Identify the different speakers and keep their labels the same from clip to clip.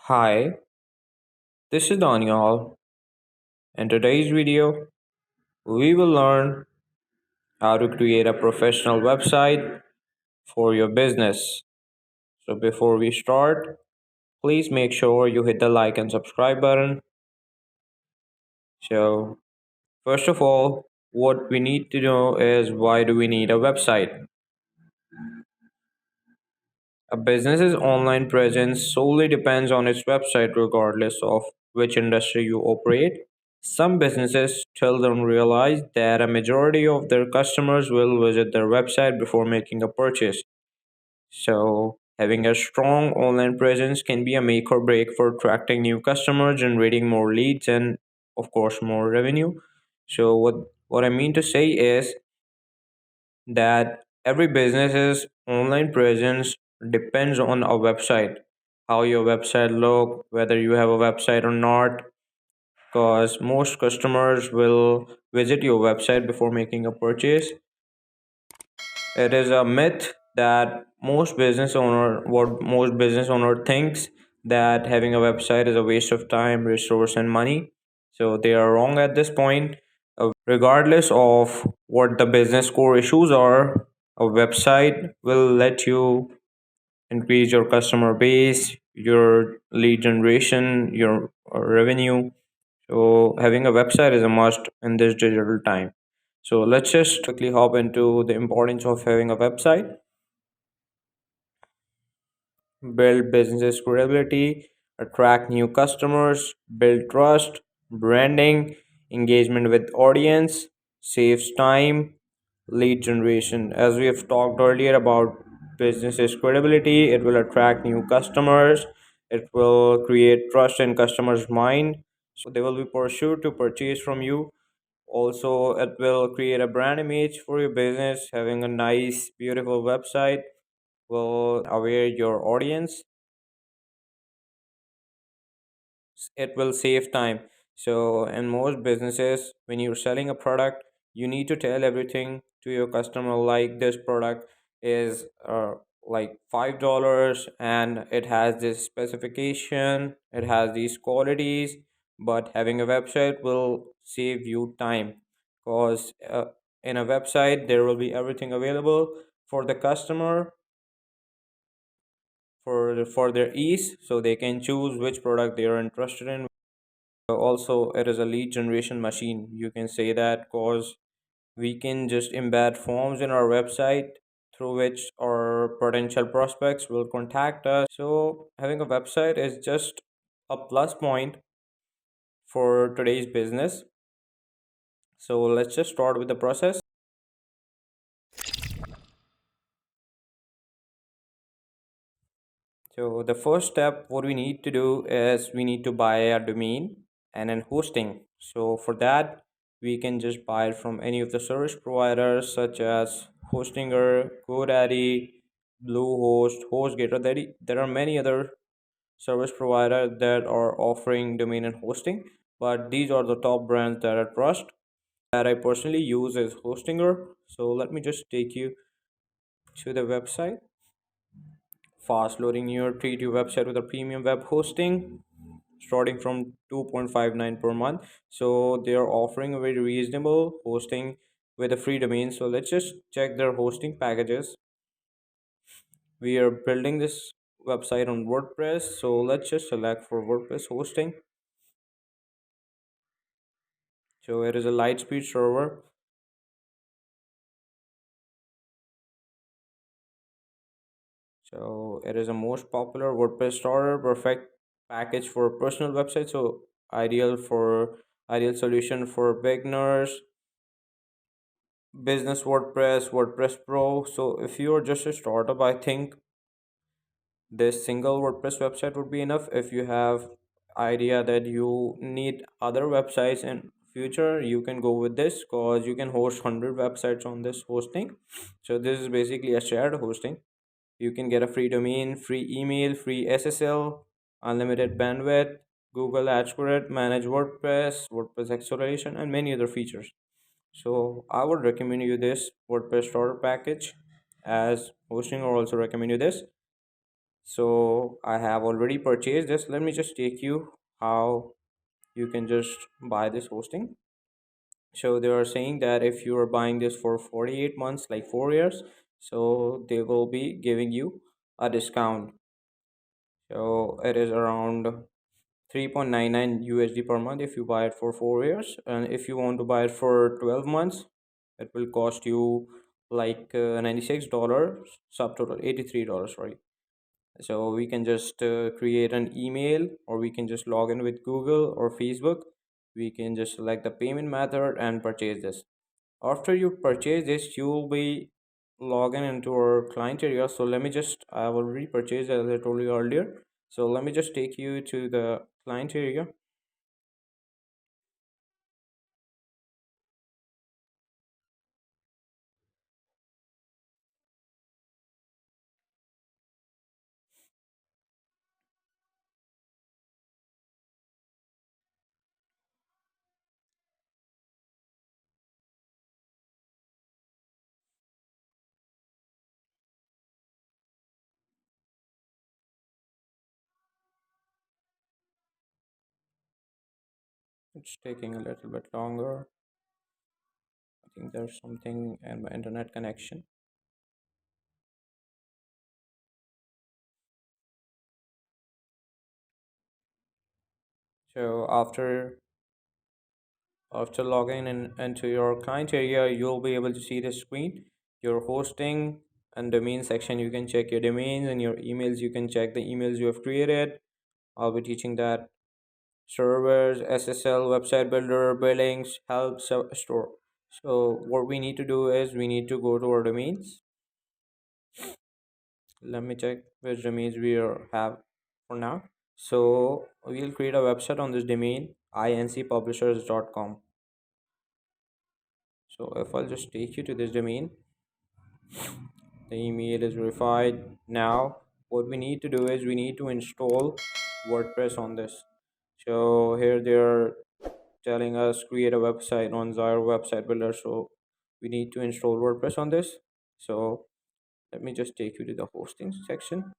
Speaker 1: Hi, this is Daniel. In today's video, we will learn how to create a professional website for your business. So before we start, please make sure you hit the like and subscribe button. So first of all, what we need to know is why do we need a website? A business's online presence solely depends on its website regardless of which industry you operate. Some businesses still don't realize that a majority of their customers will visit their website before making a purchase. So, having a strong online presence can be a make or break for attracting new customers, generating more leads, and of course, more revenue. So, what I mean to say is that every business's online presence depends on a website, how your website look, whether you have a website or not, because most customers will visit your website before making a purchase. It is a myth that most business owner thinks that having a website is a waste of time, resource, and money. So they are wrong at this point. Regardless of what the business core issues are, a website will let you increase your customer base, your lead generation, your revenue. So having a website is a must in this digital time. So let's just quickly hop into the importance of having a website. Build business credibility, attract new customers, build trust, branding, engagement with audience, saves time, lead generation. As we have talked earlier about business's credibility, it will attract new customers, it will create trust in customers' mind, so they will be pursued to purchase from you. Also, it will create a brand image for your business. Having a nice, beautiful website will aware your audience. It will save time. So in most businesses, when you're selling a product, you need to tell everything to your customer, like this product is like $5 and it has this specification, it has these qualities. But having a website will save you time, because in a website there will be everything available for the customer for their ease, so they can choose which product they are interested in. Also, it is a lead generation machine, you can say that, because we can just embed forms in our website through which our potential prospects will contact us. So having a website is just a plus point for today's business. So let's just start with the process. So the first step, what we need to do is we need to buy a domain and then hosting. So for that, we can just buy it from any of the service providers such as Hostinger, GoDaddy, Bluehost, HostGator. There are many other service providers that are offering domain and hosting, but these are the top brands that I trust. That I personally use is Hostinger. So let me just take you to the website. Fast loading your treat your website with a premium web hosting starting from 2.59 per month. So they are offering a very reasonable hosting with a free domain. So let's just check their hosting packages. We are building this website on WordPress, so let's just select for WordPress hosting. So it is a Lightspeed server. So it is a most popular WordPress starter, perfect package for personal websites. So ideal solution for beginners, business WordPress, WordPress Pro. So if you are just a startup, I think this single WordPress website would be enough. If you have idea that you need other websites in future, you can go with this, because you can host 100 websites on this hosting. So this is basically a shared hosting. You can get a free domain, free email, free SSL, unlimited bandwidth, Google Ads Credit, manage WordPress, WordPress acceleration, and many other features. So I would recommend you this WordPress starter package, as hosting or also recommend you this. So I have already purchased this. Let me just take you how you can just buy this hosting. So they are saying that if you are buying this for 48 months, like 4 years, so they will be giving you a discount. So it is around 3.99 USD per month if you buy it for 4 years. And if you want to buy it for 12 months, it will cost you like $96, subtotal $83, sorry. So we can just create an email, or we can just log in with Google or Facebook. We can just select the payment method and purchase this. After you purchase this, you will be logging into our client area. So let me just, I've already purchased as I told you earlier. So let me just take you to the client area. It's taking a little bit longer. I think there's something in my internet connection. So after logging in into your client area, you'll be able to see the screen, your hosting and domain section. You can check your domains, and your emails. You can check the emails you have created. I'll be teaching that: servers, SSL, website builder, billings, help, store. So what we need to do is we need to go to our domains. Let me check which domains have for now. So we'll create a website on this domain, incpublishers.com. So if I'll just take you to this domain, the email is verified. Now what we need to do is we need to install WordPress on this. So here they're telling us create a website on Zyro website builder. So we need to install WordPress on this. So let me just take you to the hosting section,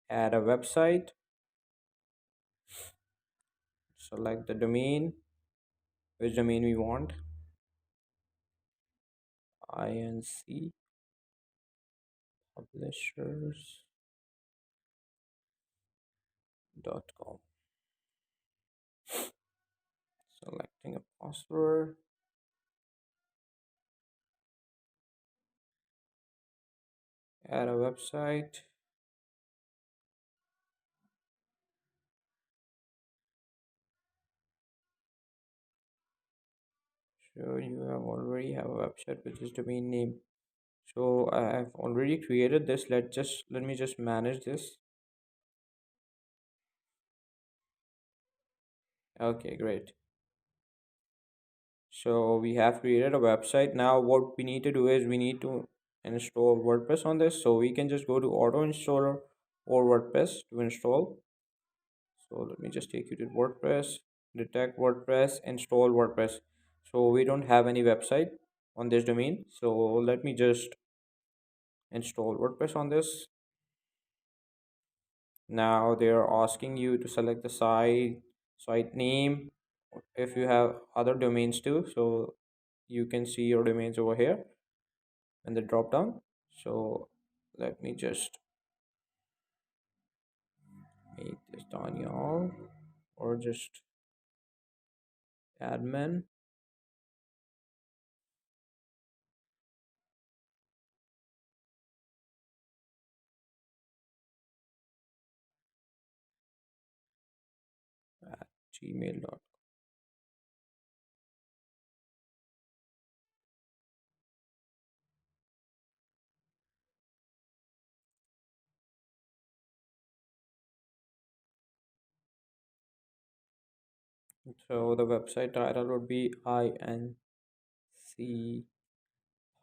Speaker 1: add a website, select the domain, which domain we want, incpublishers.com. Selecting a password, add a website. So you have already have a website with this domain name. So I have already created this. Let me just manage this. Okay, great. So we have created a website. Now what we need to do is we need to install WordPress on this. So we can just go to auto installer or WordPress to install. So let me just take you to WordPress, detect WordPress, install WordPress. So we don't have any website on this domain. So let me just install WordPress on this. Now they are asking you to select the site name if you have other domains too. So you can see your domains over here in the drop down. So let me just make this Daniel, or just admin at gmail.com. So the website title would be INC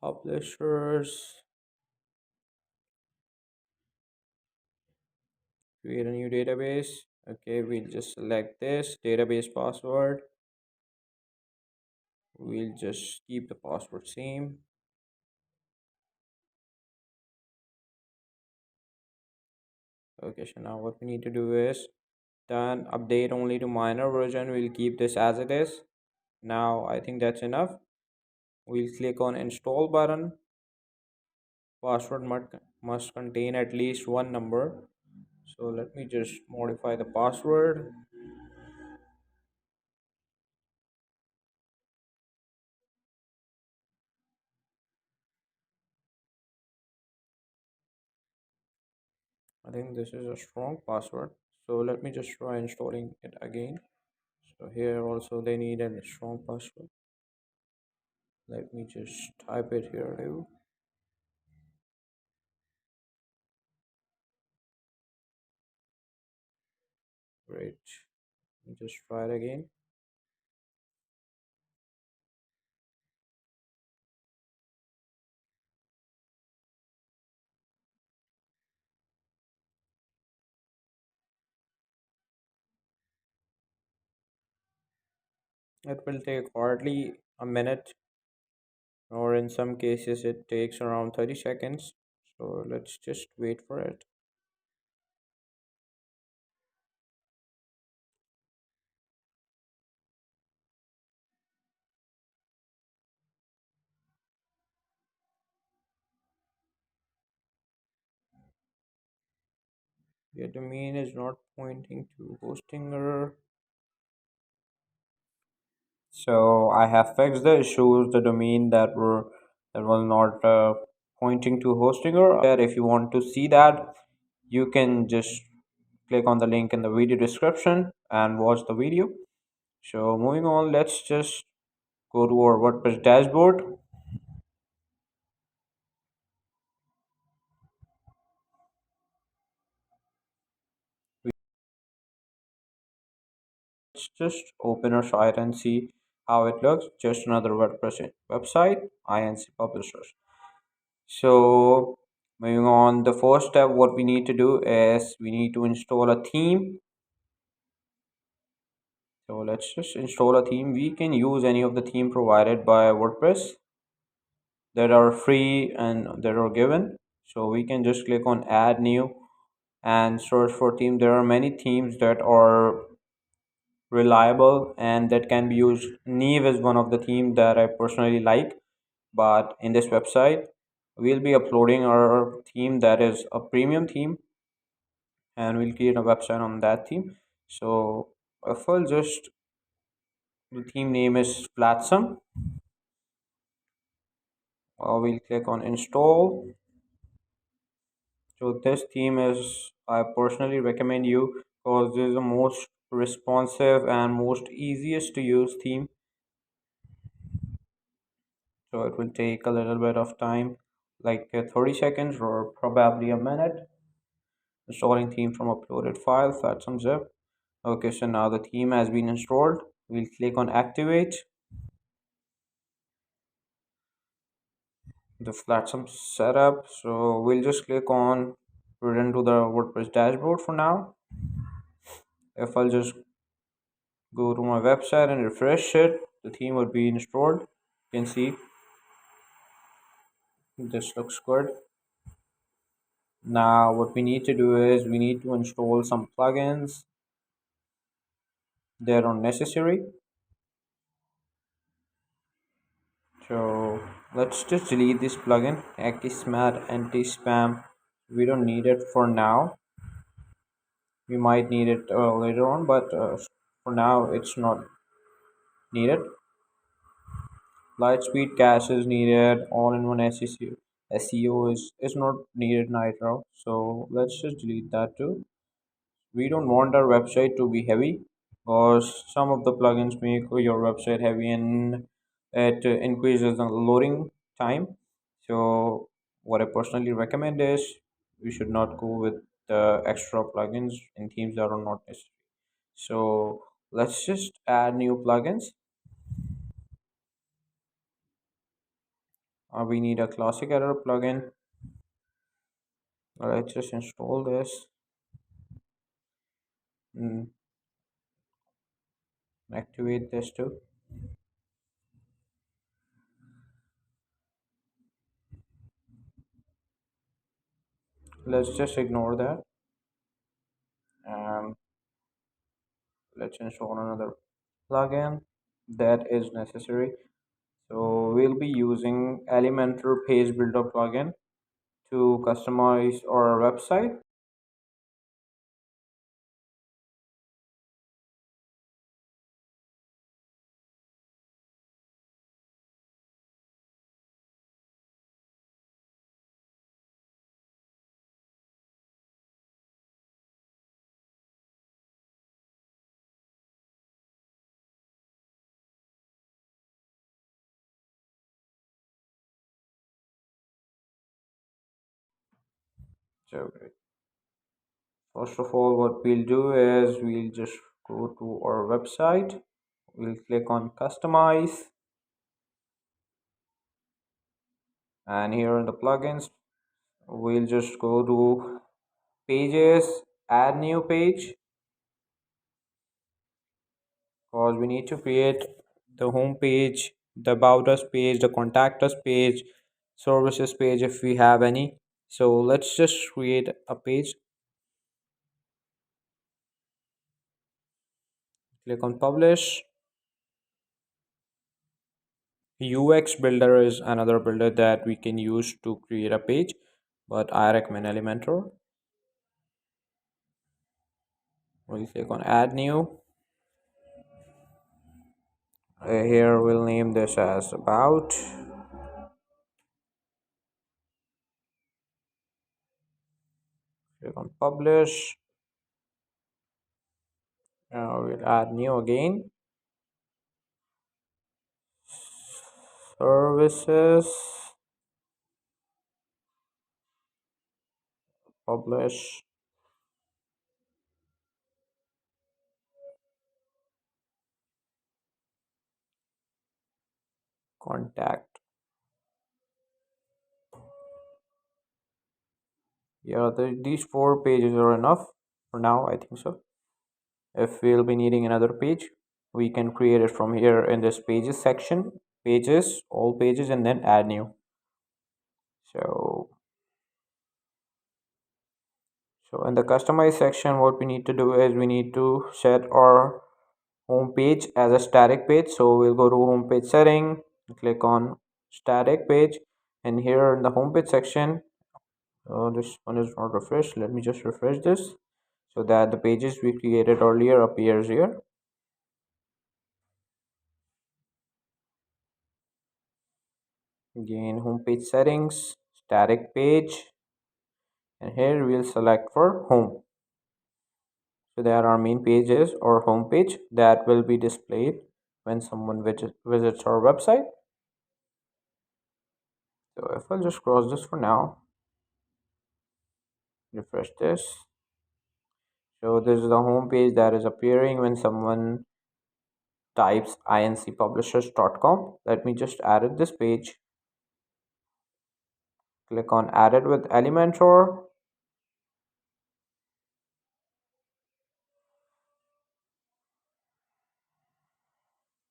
Speaker 1: publishers. Create a new database. Okay, we'll just select this database password. We'll just keep the password same. Okay, so now what we need to do is turn update only to minor version. We'll keep this as it is. Now I think that's enough. We'll click on install button. Password must contain at least one number. So let me just modify the password. I think this is a strong password. So let me just try installing it again. So here also they need a strong password. Let me just type it here too. Great. Let me just try it again. It will take hardly a minute, or in some cases it takes around 30 seconds. So let's just wait for it. Your domain is not pointing to hosting error. So I have fixed the issues, the domain that was not pointing to hosting error. There, if you want to see that, you can just click on the link in the video description and watch the video. So moving on, let's just go to our WordPress dashboard. Let's just open our site and see how it looks. Just another WordPress website, INC publishers. So moving on, the first step, what we need to do is we need to install a theme. So let's just install a theme. We can use any of the theme provided by WordPress that are free and that are given. So we can just click on add new and search for theme. There are many themes that are reliable and that can be used. Neve is one of the themes that I personally like, but in this website we'll be uploading our theme that is a premium theme, and we'll create a website on that theme. So if I'll just, the theme name is Flatsome. We'll click on install. So this theme is, I personally recommend you because this is the most responsive and most easiest to use theme. So it will take a little bit of time, like 30 seconds or probably a minute. Installing theme from uploaded file, Flatsome zip. Okay, so now the theme has been installed. We'll click on activate the Flatsome setup. So we'll just click on return to the WordPress dashboard for now. If I'll just go to my website and refresh it, the theme would be installed. You can see this looks good. Now what we need to do is we need to install some plugins that are necessary. So let's just delete this plugin, Akismat anti-spam. We don't need it for now. We might need it later on, but for now it's not needed. Lightspeed cache is needed. All-in-one SEO is not needed right. So let's just delete that too. We don't want our website to be heavy because some of the plugins make your website heavy and it increases the loading time. So what I personally recommend is we should not go with the extra plugins and themes that are not necessary. So let's just add new plugins. We need a classic error plugin. Let's just install this and activate this too. Let's just ignore that. let's install another plugin that is necessary. So we'll be using Elementor page builder plugin to customize our website. So first of all, what we'll do is we'll just go to our website. We'll click on customize, and here in the plugins, we'll just go to pages, add new page, because we need to create the home page, the about us page, the contact us page, services page if we have any. So let's just create a page. Click on publish. UX builder is another builder that we can use to create a page, but I recommend Elementor. We'll click on add new. Here we'll name this as about. Click on publish. We'll add new again. Services, publish, contact. Yeah, these four pages are enough for now, I think so. If we'll be needing another page, we can create it from here in this pages section, pages, all pages, and then add new. So in the customize section, what we need to do is we need to set our home page as a static page. So we'll go to home page setting, click on static page, and here in the home page section, this one is not refreshed. Let me just refresh this so that the pages we created earlier appears here. Again, home page settings, static page, and here we'll select for home. So there our main page is or home page that will be displayed when someone visits our website. So if I'll just cross this for now, refresh this. So this is the home page that is appearing when someone types incpublishers.com. Let me just add this page. Click on added with Elementor.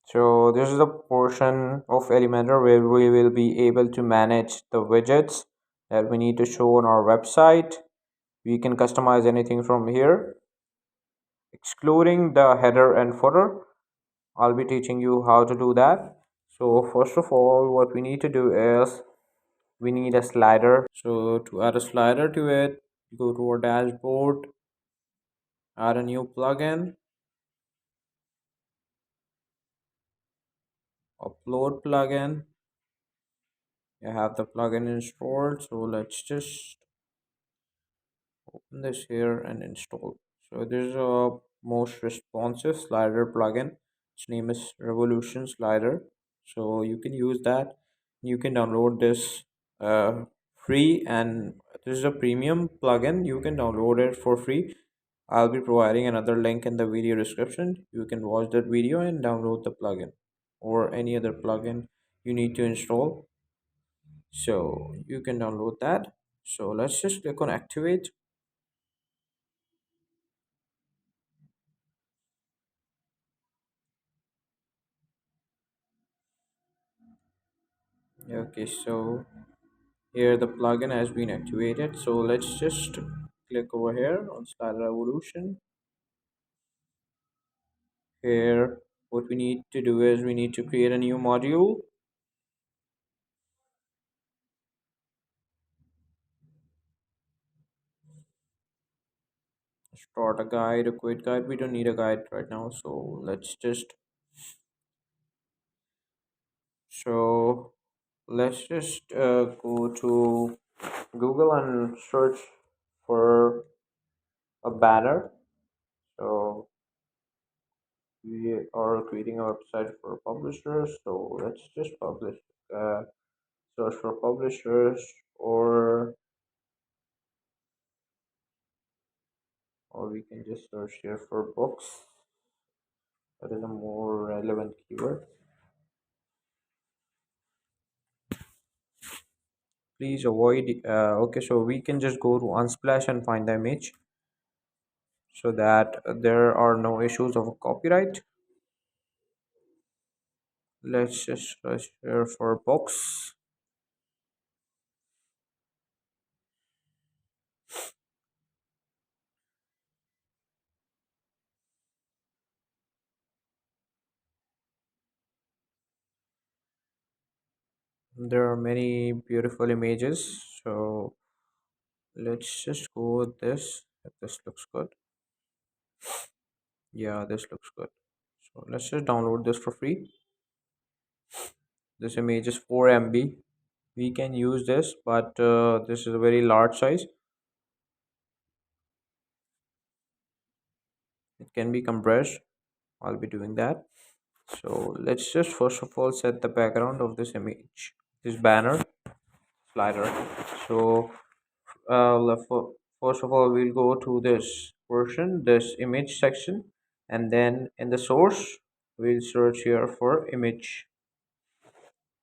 Speaker 1: So this is the portion of Elementor where we will be able to manage the widgets that we need to show on our website. We can customize anything from here, excluding the header and footer. I'll be teaching you how to do that. So first of all, what we need to do is we need a slider. So to add a slider to it, go to our dashboard, add a new plugin, upload plugin. You have the plugin installed. So let's just open this here and install. So this is a most responsive slider plugin. Its name is Revolution Slider. So you can use that. You can download this free, and this is a premium plugin. You can download it for free. I'll be providing another link in the video description. You can watch that video and download the plugin or any other plugin you need to install. So you can download that. So let's just click on activate. Okay, so here the plugin has been activated. So let's just click over here on Slider Evolution. Here, what we need to do is we need to create a new module. Start a guide, a quick guide. We don't need a guide right now, so so let's just go to Google and search for a banner. So we are creating a website for publishers. So let's just uh, search for publishers, or we can just search here for books. That is a more relevant keyword. Please avoid. Okay, so we can just go to Unsplash and find the image so that there are no issues of copyright. Let's just search here for books. There are many beautiful images. So let's just go with this. If this looks good. Yeah, this looks good. So let's just download this for free. This image is 4 MB. We can use this, but this is a very large size. It can be compressed. I'll be doing that. So let's just first of all set the background of this image, this banner slider. So first of all, we'll go to this version, this image section, and then in the source, we'll search here for image.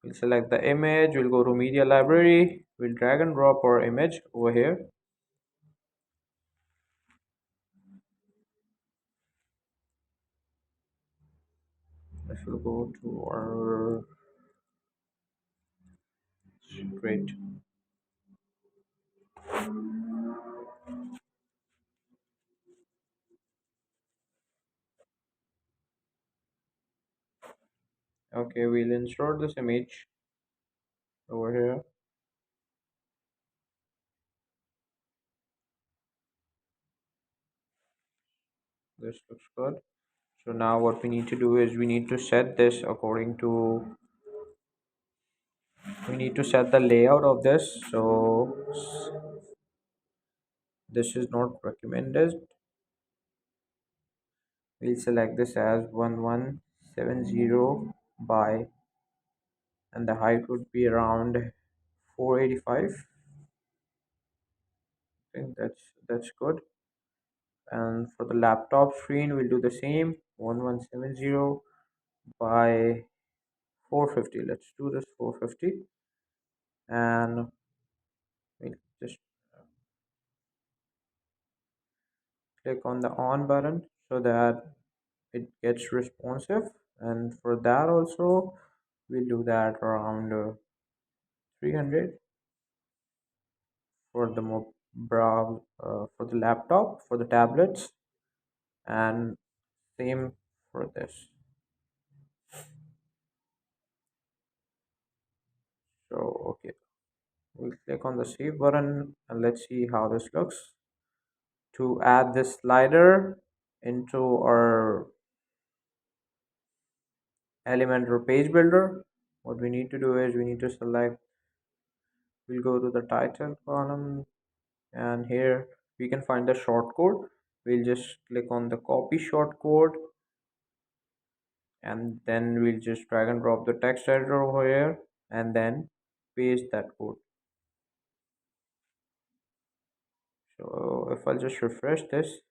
Speaker 1: We'll select the image, we'll go to media library, we'll drag and drop our image over here. This will go to our great. Okay, we'll insert this image over here. This looks good. So now what we need to do is we need to set this according to, we need to set the layout of this. So this is not recommended. We'll select this as 1170 by, and the height would be around 485. I think that's good. And for the laptop screen, we'll do the same, 1170 by 450. Let's do this 450, and we'll just click on the on button so that it gets responsive. And for that also, we'll do that around 300 for the for the laptop, for the tablets, and same for this. So okay, we'll click on the save button and let's see how this looks. To add this slider into our Elementor page builder, what we need to do is we need to select, we'll go to the title column, and here we can find the shortcode. We'll just click on the copy shortcode, and then we'll just drag and drop the text editor over here and then paste that code. So if I'll just refresh this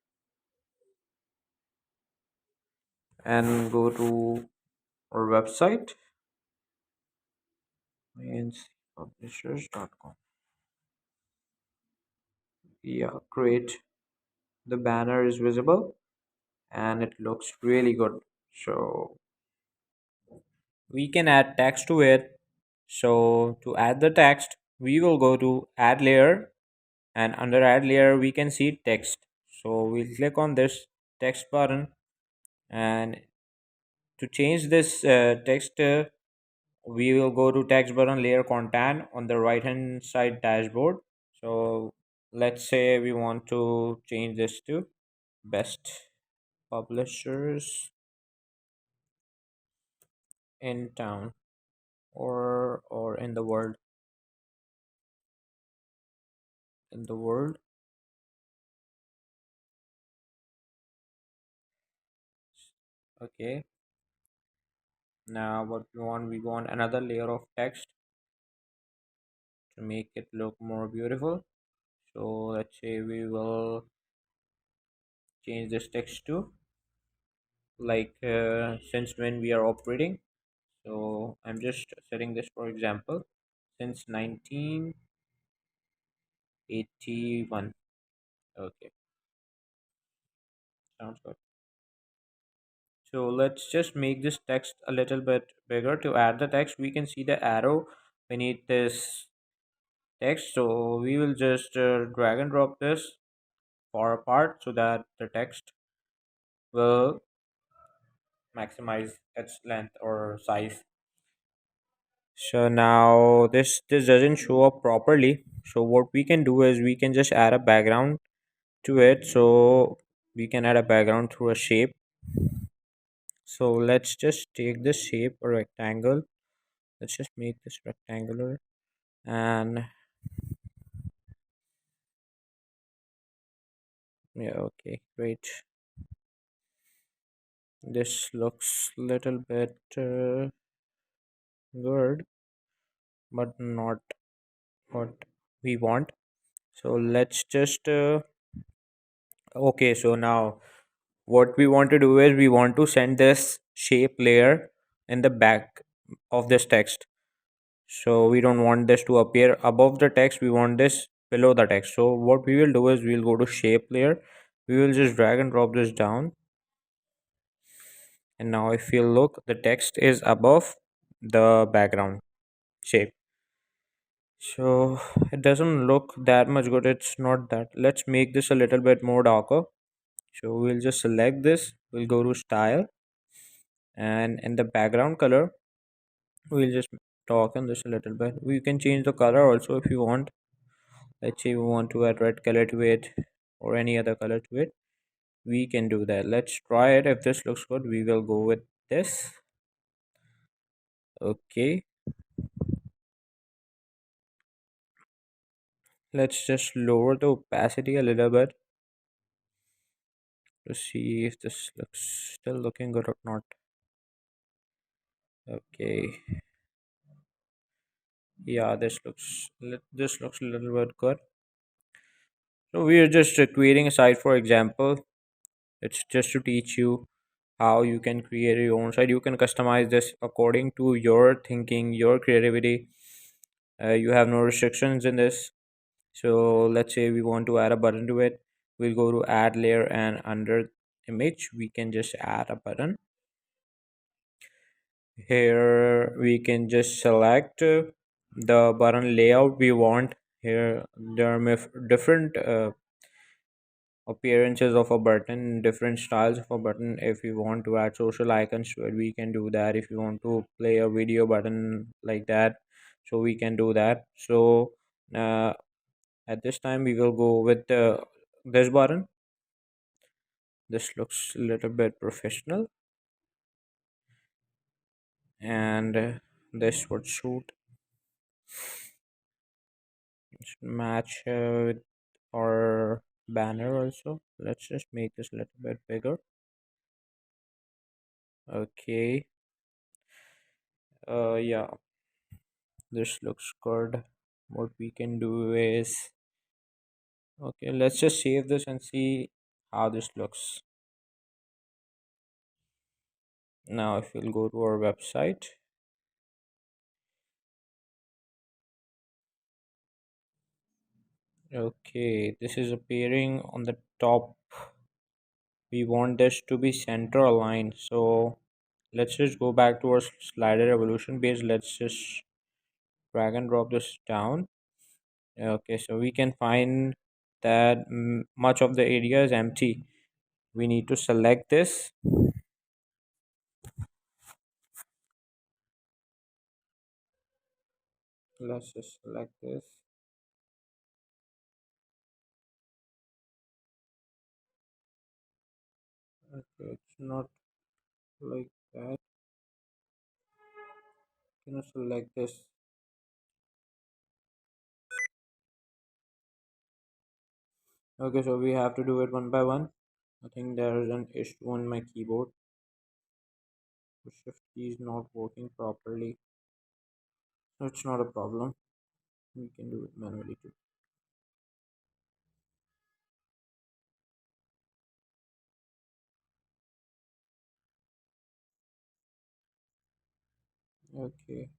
Speaker 1: and go to our website, publishers.com. Yeah, great. The banner is visible and it looks really good. So we can add text to it. So to add the text, we will go to add layer, and under add layer we can see text. So we'll click on this text button, and To change this text, we will go to text button layer content on the right hand side dashboard. So let's say we want to change this to best publishers in town, or in the world. Okay, now what we want another layer of text to make it look more beautiful. So let's say we will change this text to like since when we are operating. So I'm just setting this for example, since 1981. Okay, sounds good. So let's just make this text a little bit bigger. To add the text, we can see the arrow beneath this text. So we will just drag and drop this far apart so that the text will maximize its length or size. So now this doesn't show up properly. So what we can do is we can just add a background to it. So we can add a background through a shape. So let's just take this shape, a rectangle. Let's just make this rectangular. And yeah, okay, great. This looks little bit good, but not what we want. So let's just okay. So now what we want to do is we want to send this shape layer in the back of this text. So we don't want this to appear above the text, we want this below the text. So what we will do is we'll go to shape layer, we will just drag and drop this down, and now if you look, the text is above the background shape. So it doesn't look that much good, it's not that. Let's make this a little bit more darker. So we'll just select this, we'll go to style, and in the background color we'll just talk on this a little bit. We can change the color also if you want. Let's say we want to add red color to it or any other color to it, we can do that. Let's try it. If this looks good, we will go with this. Okay, let's just lower the opacity a little bit to see if this looks still looking good or not. Okay, yeah, this looks a little bit good. So we are just creating a site, for example. It's just to teach you how you can create your own site. You can customize this according to your thinking, your creativity. You have no restrictions in this. So let's say we want to add a button to it, we'll go to add layer, and under image we can just add a button. Here we can just select the button layout we want. Here there are different appearances of a button, different styles of a button. If we want to add social icons to it, we can do that. If you want to play a video button like that, so we can do that. So uh, at this time we will go with this button. This looks a little bit professional, and this would match with our banner also. Let's just make this a little bit bigger. Okay, yeah, this looks good. What we can do is, okay, let's just save this and see how this looks. Now if we'll go to our website, okay, this is appearing on the top. We want this to be center aligned. So let's just go back to our slider evolution page. Let's just drag and drop this down. Okay, so we can find that much of the area is empty. We need to select this Let's just select this. Okay, it's not like that. Can I select this? Okay, so we have to do it one by one. I think there is an issue on my keyboard. The shift key is not working properly. So it's not a problem. We can do it manually too. Okay,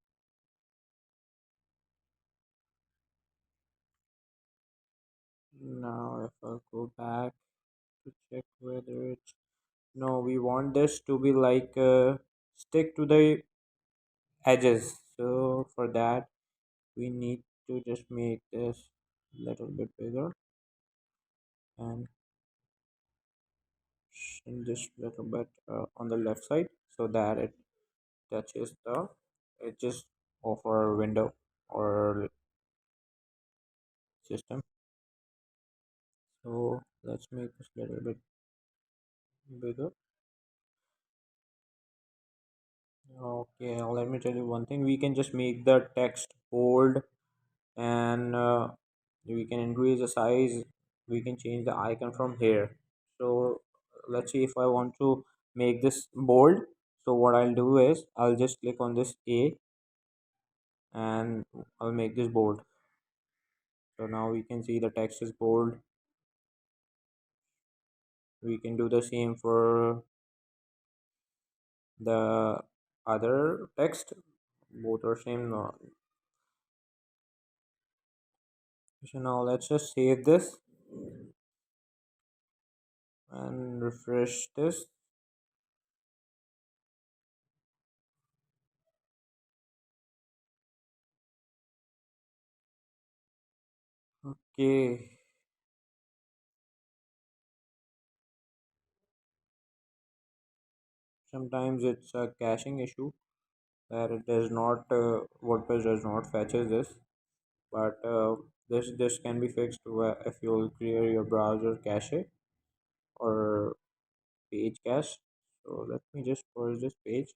Speaker 1: now if I go back to check whether it's no, we want this to be like stick to the edges. So for that, we need to just make this little bit bigger and shrink this little bit on the left side so that it touches the edges of our window or system. So let's make this little bit bigger. Okay, now let me tell you one thing. We can just make the text bold and we can increase the size. We can change the icon from here. So let's see if I want to make this bold. So what I'll do is I'll just click on this A and I'll make this bold. So now we can see the text is bold. We can do the same for the other text. Both are same. So now let's just save this and refresh this. Okay, sometimes it's a caching issue where it does not WordPress does not fetches this, but this can be fixed if you'll clear your browser cache or page cache. So let me just purge this page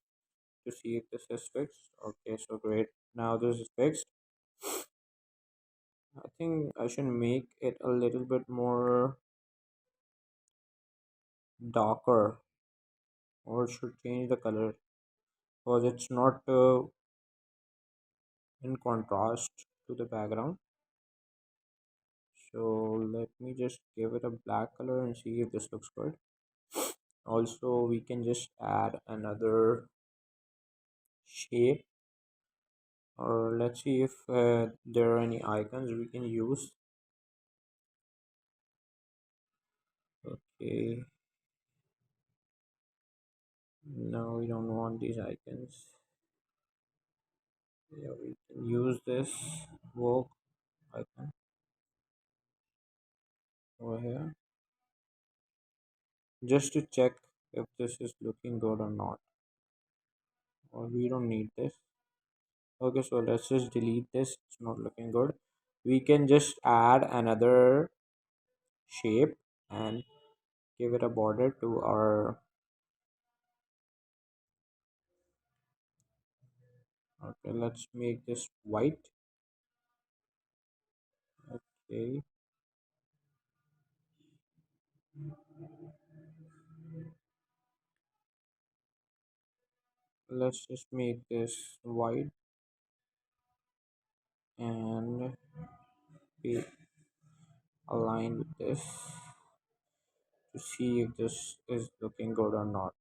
Speaker 1: to see if this is fixed. Okay, so great. Now this is fixed. I think I should make it a little bit more darker or should change the color because it's not in contrast to the background. So let me just give it a black color and see if this looks good. Also we can just add another shape or let's see if there are any icons we can use. Okay, no, we don't want these icons. Yeah, we can use this work icon over here just to check if this is looking good or not, or we don't need this. Okay, so let's just delete this, it's not looking good. We can just add another shape and give it a border to our. Okay, let's make this white. Okay, let's just make this white and be aligned with this to see if this is looking good or not.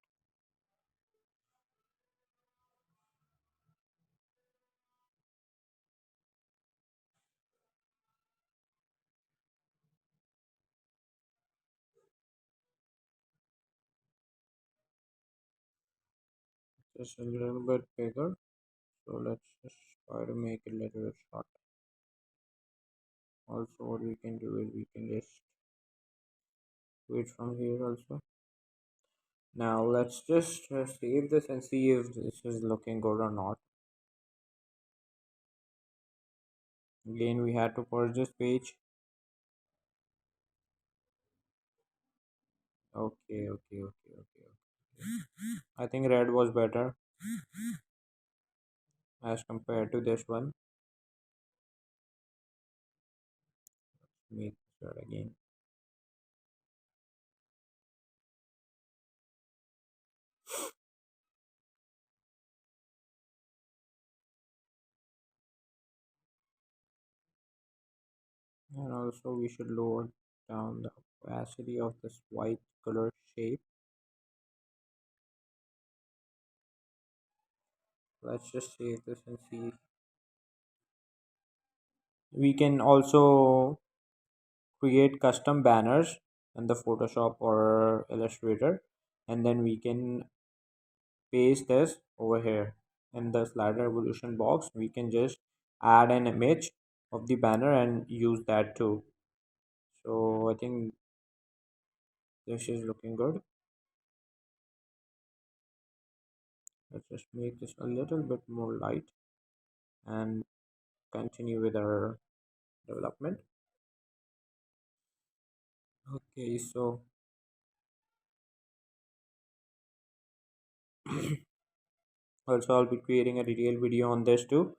Speaker 1: Just a little bit bigger, so let's just try to make it a little bit short. Also what we can do is we can just do it from here also. Now let's just save this and see if this is looking good or not. Again, we had to purge this page. Okay. I think red was better as compared to this one. Make this red again. And also we should lower down the opacity of this white color shape. Let's just save this and see. We can also create custom banners in the Photoshop or Illustrator, and then we can paste this over here in the slider evolution box. We can just add an image of the banner and use that too. So I think this is looking good. Let's just make this a little bit more light and continue with our development. Okay, so also I'll be creating a detailed video on this too.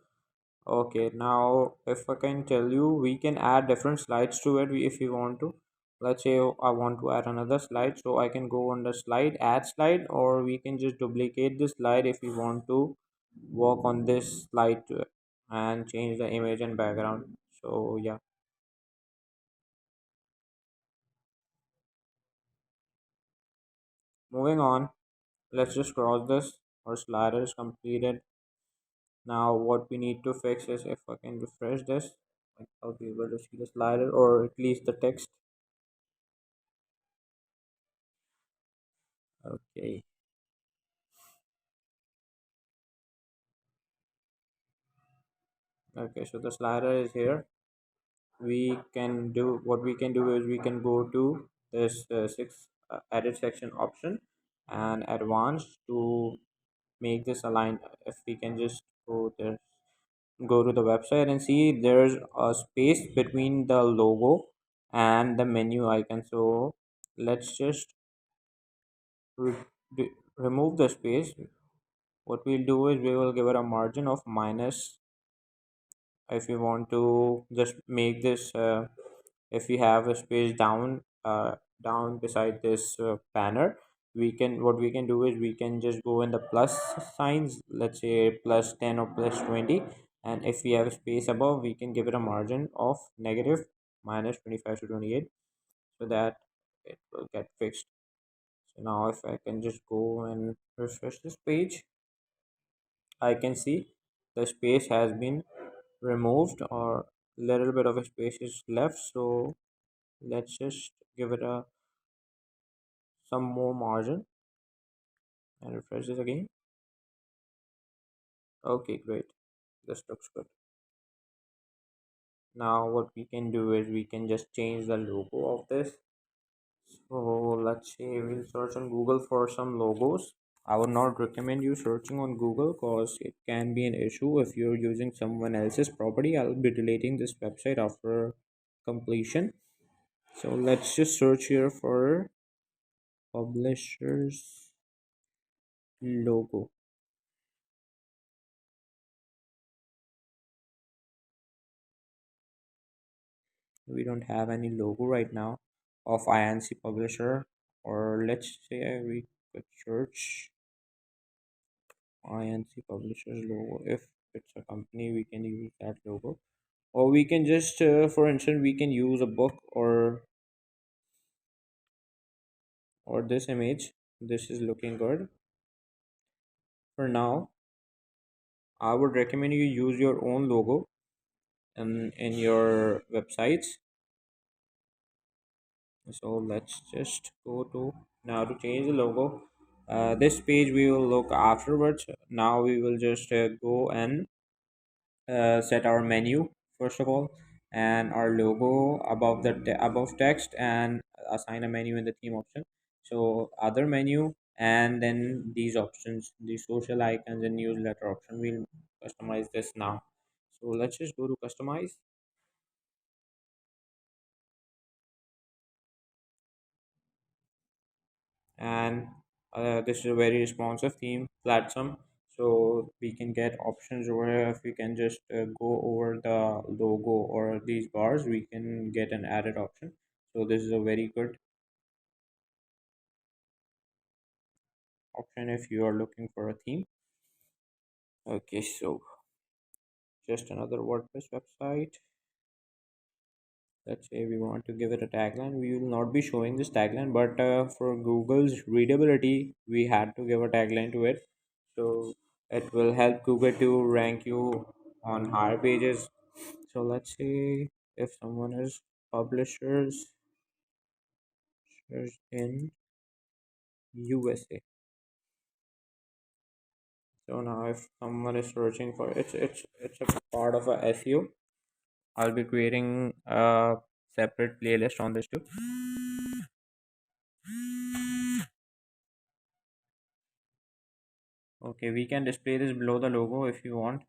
Speaker 1: Okay, now if I can tell you, we can add different slides to it if you want to. Let's say I want to add another slide, so I can go on the slide, add slide, or we can just duplicate the slide if you want to work on this slide to it and change the image and background. So yeah, moving on. Let's just cross this. Our slider is completed. Now what we need to fix is if I can refresh this, I'll be able to see the slider or at least the text. Okay. Okay, so the slider is here. We can do what we can do is we can go to this six edit section option and advanced to make this aligned. If we can just go there, go to the website and see there's a space between the logo and the menu icon. So let's just remove the space. What we'll do is we will give it a margin of minus. If you want to just make this if we have a space down beside this banner, we can what we can do is we can just go in the plus signs, let's say plus 10 or plus 20, and if we have a space above we can give it a margin of negative minus 25 to 28 so that it will get fixed. So now if I can just go and refresh this page, I can see the space has been removed or little bit of a space is left. So let's just give it a some more margin and refresh this again. Okay, great. This looks good. Now what we can do is we can just change the logo of this. So let's say we'll search on Google for some logos. I would not recommend you searching on Google because it can be an issue if you're using someone else's property. I'll be deleting this website after completion. So let's just search here for publishers logo. We don't have any logo right now of INC publisher, or let's say we could search INC publishers logo. If it's a company, we can use that logo, or we can just for instance we can use a book or this image. This is looking good. For now I would recommend you use your own logo in your websites. So let's just go to now to change the logo. This page we will look afterwards. Now we will just go and set our menu first of all, and our logo above the above text, and assign a menu in the theme option. So other menu, and then these options, the social icons and newsletter option, we'll customize this now. So let's just go to customize. and this is a very responsive theme platform, so we can get options over here. If we can just go over the logo or these bars, we can get an added option. So this is a very good option if you are looking for a theme. Okay, so just another WordPress website. Let's say we want to give it a tagline. We will not be showing this tagline, but for Google's readability we had to give a tagline to it, so it will help Google to rank you on higher pages. So let's say if someone is publishers search in USA. So now if someone is searching for, it's a part of a SEO. I'll be creating a separate playlist on this too. Okay, we can display this below the logo if you want,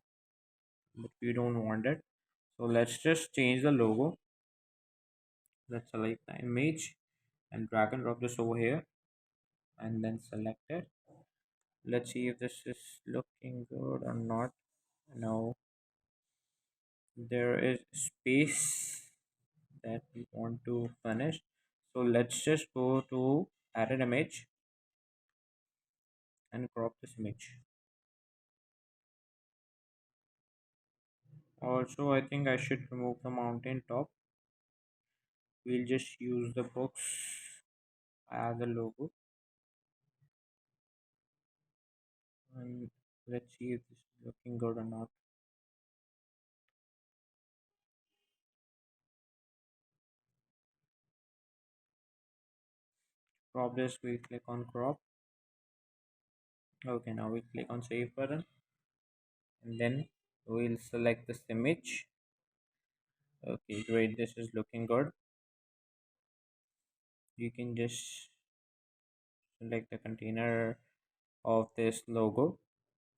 Speaker 1: but we don't want it. So let's just change the logo. Let's select the image and drag and drop this over here and then select it. Let's see if this is looking good or not. No, there is space that we want to finish. So let's just go to add an image and crop this image. Also, I think I should remove the mountain top. We'll just use the books as a logo, and let's see if this is looking good or not. Crop this, we click on crop. Okay, now we click on save button, and then we'll select this image. Okay, great, this is looking good. You can just select the container of this logo.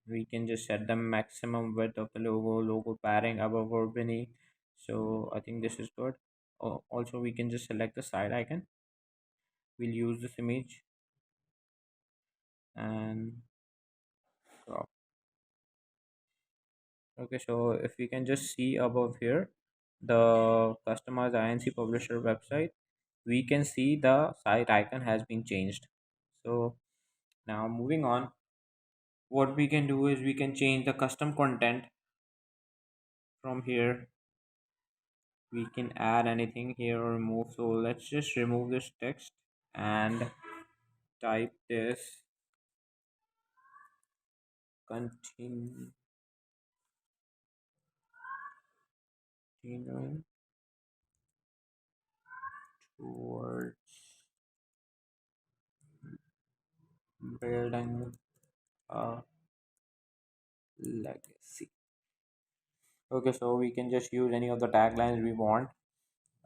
Speaker 1: We can just set the maximum width of the logo padding above or beneath. So I think this is good. Also, we can just select the side icon. We'll use this image and crop. Okay, so if we can just see above here the customized INC publisher website, we can see the site icon has been changed. So now moving on, what we can do is we can change the custom content from here. We can add anything here or remove. So let's just remove this text and type this continuing towards building a legacy. Okay, so we can just use any of the taglines we want.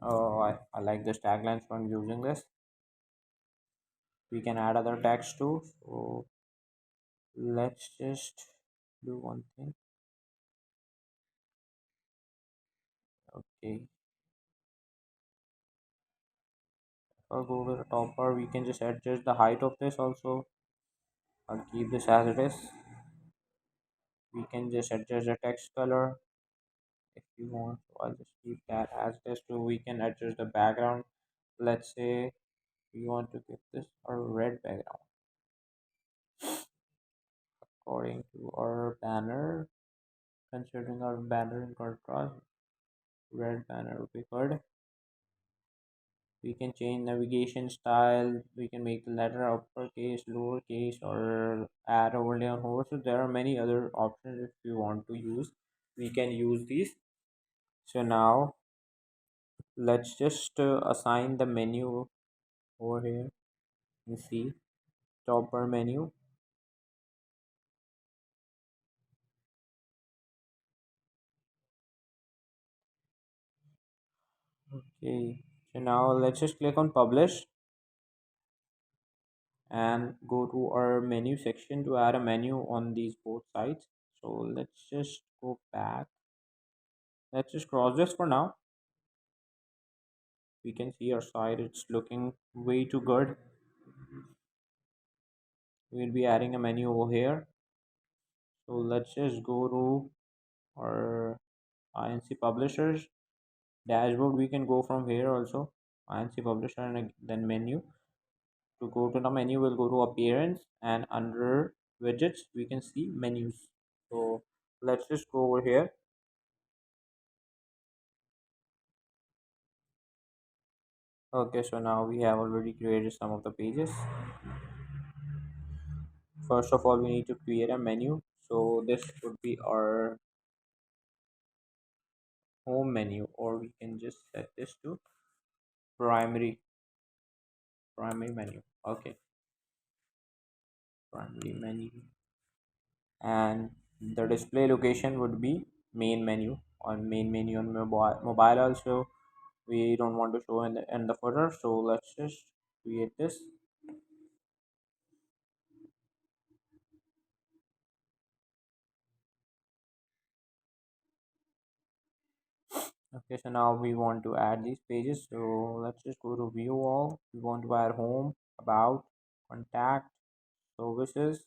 Speaker 1: Oh, I like this tagline, so I'm using this. We can add other tags too. So let's just do one thing. Okay, I'll go to the top bar. We can just adjust the height of this also. I'll keep this as it is. We can just adjust the text color if you want. So I'll just keep that as it is too. We can adjust the background. Let's say we want to give this a red background according to our banner. Considering our banner in contrast, red banner would be good. We can change navigation style. We can make the letter uppercase, lowercase, or add overlay on hover. So there are many other options if you want to use. We can use these. So now let's just assign the menu over here. You see top bar menu. Okay. So now let's just click on publish and go to our menu section to add a menu on these both sides. So let's just go back. Let's just cross this for now. We can see our side, it's looking way too good. we'll be adding a menu over here. So let's just go to our INC publishers dashboard. We can go from here also, INC publisher, and then menu. To go to the menu, we'll go to appearance, and under widgets we can see menus. So let's just go over here. Okay, so now we have already created some of the pages. First of all, we need to create a menu. So this would be our home menu, or we can just set this to primary primary menu. Okay, primary menu, and the display location would be main menu. On main menu on mobile also, we don't want to show in the footer, so let's just create this. Okay, so now we want to add these pages, so let's just go to view all. We want to add home, about, contact, services.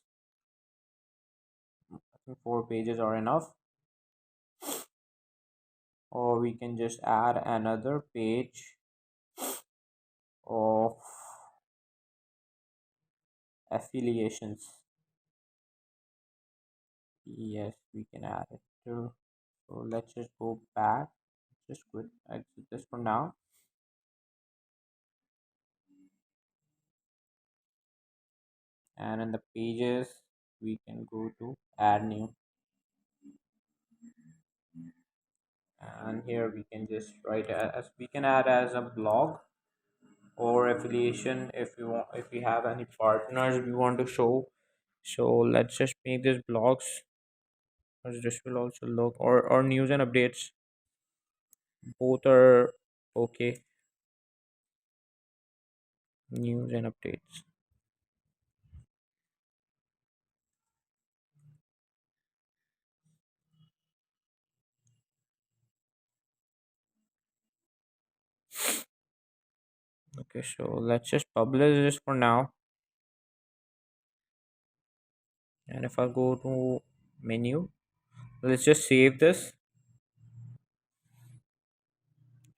Speaker 1: I think 4 pages are enough, or we can just add another page of affiliations. Yes, we can add it too. So let's just go back, just quit exit this for now. And in the pages we can go to add new, and here we can just write as, we can add as a blog or affiliation if you want, if we have any partners we want to show. So let's just make this blogs, because this will also look, or news and updates, both are okay. News and updates. Okay, so let's just publish this for now. And if I go to menu, let's just save this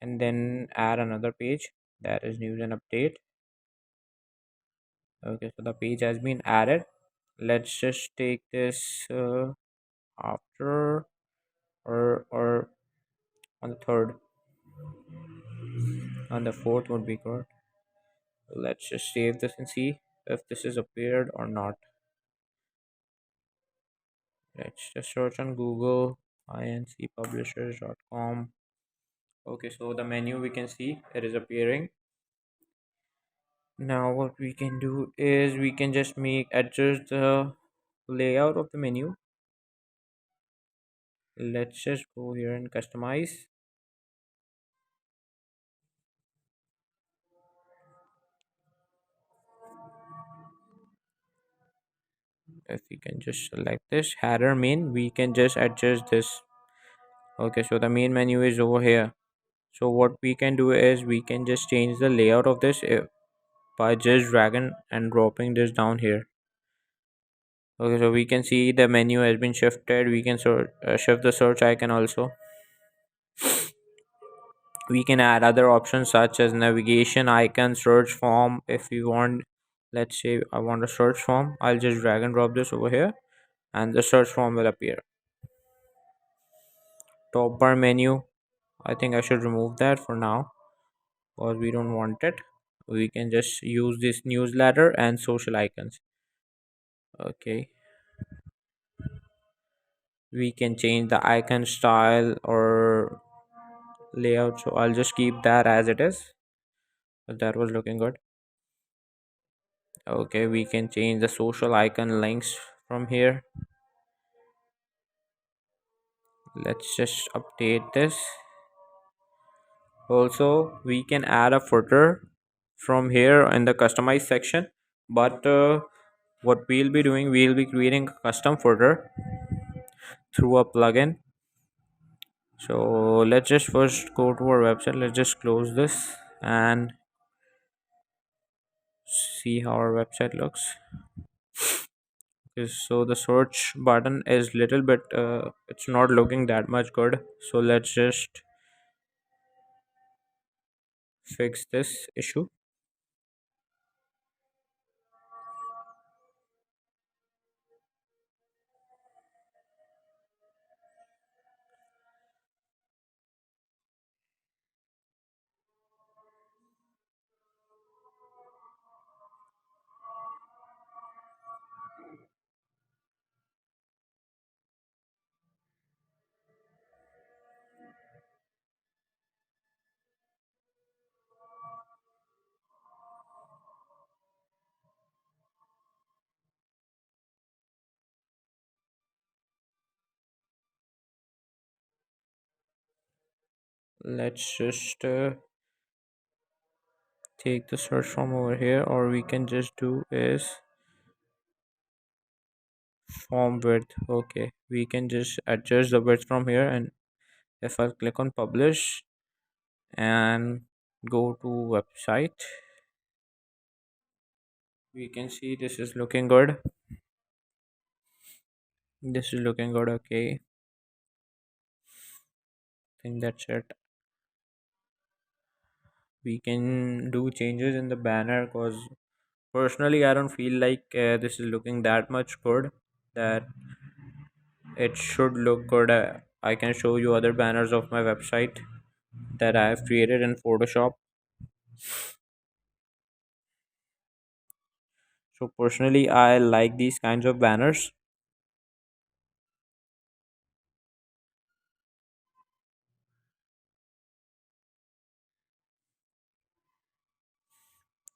Speaker 1: and then add another page, that is news and update. Okay, so the page has been added. Let's just take this after, or on the third, on the fourth would be good. Let's just save this and see if this is appeared or not. Let's just search on Google, incpublishers.com. Okay, so the menu we can see it is appearing. Now what we can do is we can just make adjust the layout of the menu. Let's just go here and customize. If we can just select this header main, we can just adjust this. Okay, so the main menu is over here. So what we can do is we can just change the layout of this by just dragging and dropping this down here. Okay, so we can see the menu has been shifted. We can shift the search icon also. We can add other options such as navigation icon, search form if you want. Let's say I want a search form, I'll just drag and drop this over here and the search form will appear. Top bar menu, I think I should remove that for now because we don't want it. We can just use this newsletter and social icons. Okay, we can change the icon style or layout, so I'll just keep that as it is. That was looking good. Okay, we can change the social icon links from here. Let's just update this. Also we can add a footer from here in the customize section, but what we'll be doing, we'll be creating a custom footer through a plugin. So let's just first go to our website. Let's just close this and see how our website looks. Okay, so the search button is little bit it's not looking that much good. So let's just fix this issue. Let's just take the search from over here, or we can just do is form width. Okay, we can just adjust the width from here, and if I click on publish and go to website, we can see this is looking good. This is looking good. Okay, I think that's it. We can do changes in the banner because personally I don't feel like this is looking that much good that it should look good. I can show you other banners of my website that I have created in Photoshop. So personally I like these kinds of banners.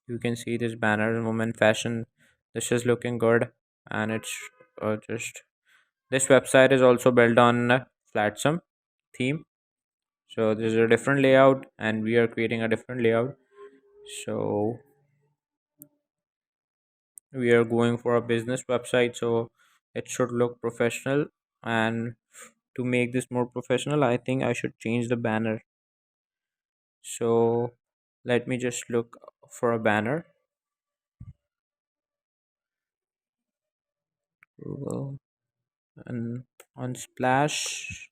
Speaker 1: You can see this banner woman fashion. This is looking good, and it's just this website is also built on Flatsum theme. So this is a different layout, and we are creating a different layout. So we are going for a business website, so it should look professional. And to make this more professional, I think I should change the banner. So let me just look for a banner. Google and on Splash,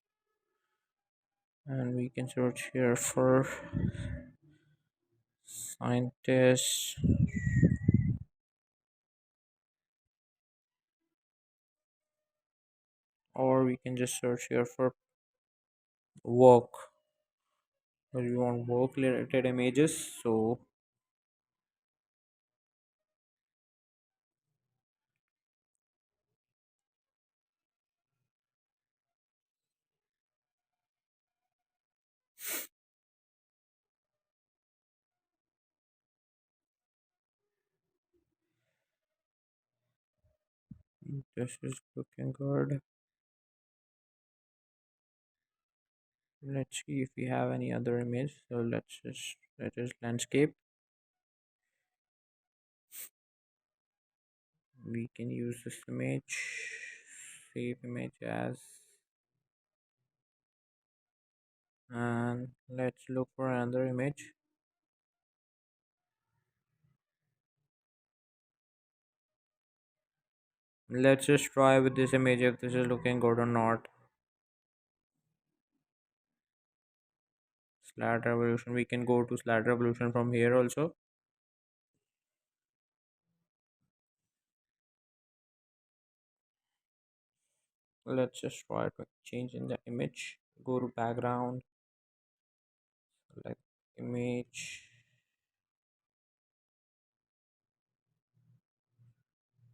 Speaker 1: and we can search here for scientists, or we can just search here for work. Or you want work related images, so this is looking good. Let's see if we have any other image. So let's just that is landscape. We can use this image, save image as, and let's look for another image. Let's just try with this image if this is looking good or not. Slide revolution, we can go to slide revolution from here also. Let's just try to change in the image. Go to background, select image.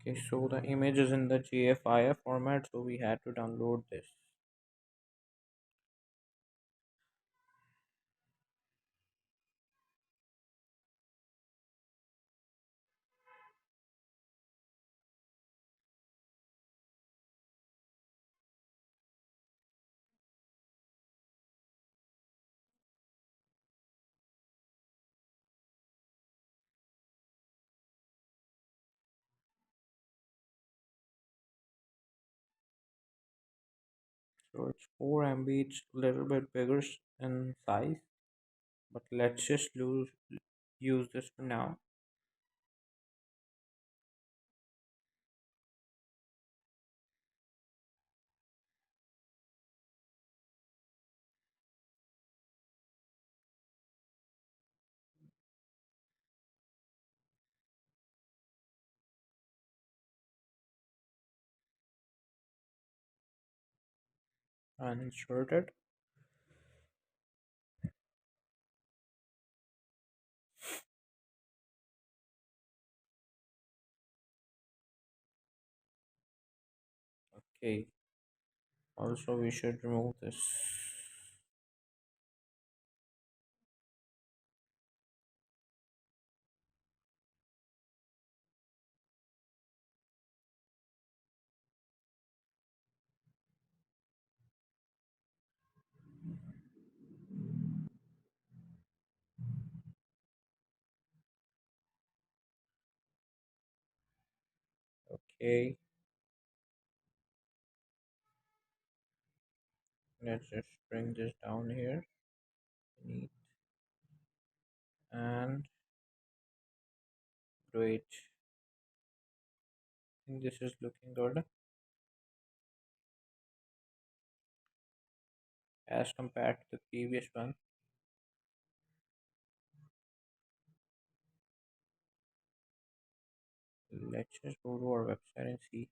Speaker 1: Okay, so the image is in the GFIF format, so we had to download this. So it's 4 MB, it's a little bit bigger in size, but let's just use this for now. and insert it. Okay, also we should remove this. Okay, let's just bring this down here. Neat. And great. I think this is looking good as compared to the previous one. Let's just go to our website and see.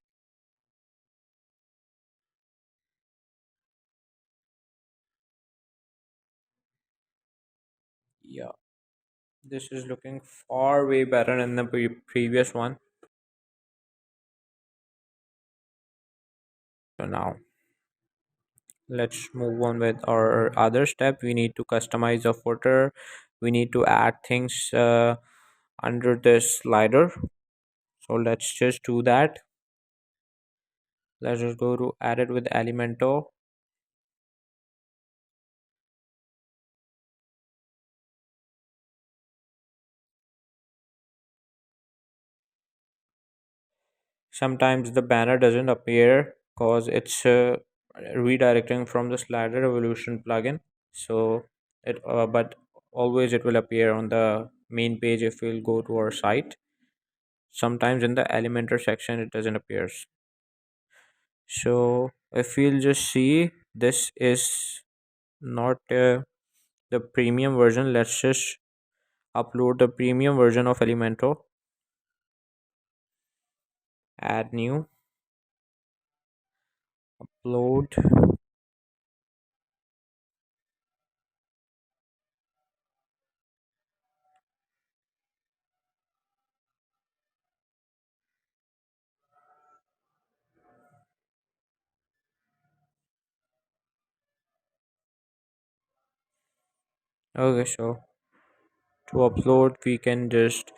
Speaker 1: Yeah, this is looking far way better than the previous one. So now let's move on with our other step. We need to customize a footer. We need to add things under this slider. So let's just do that. Let's just go to add it with Elementor. Sometimes the banner doesn't appear because it's redirecting from the slider evolution plugin. So it but always it will appear on the main page if we'll go to our site. Sometimes in the Elementor section it doesn't appear. So if we'll just see, this is not the premium version. Let's just upload the premium version of Elementor. Add new, upload. Okay, so to upload we can just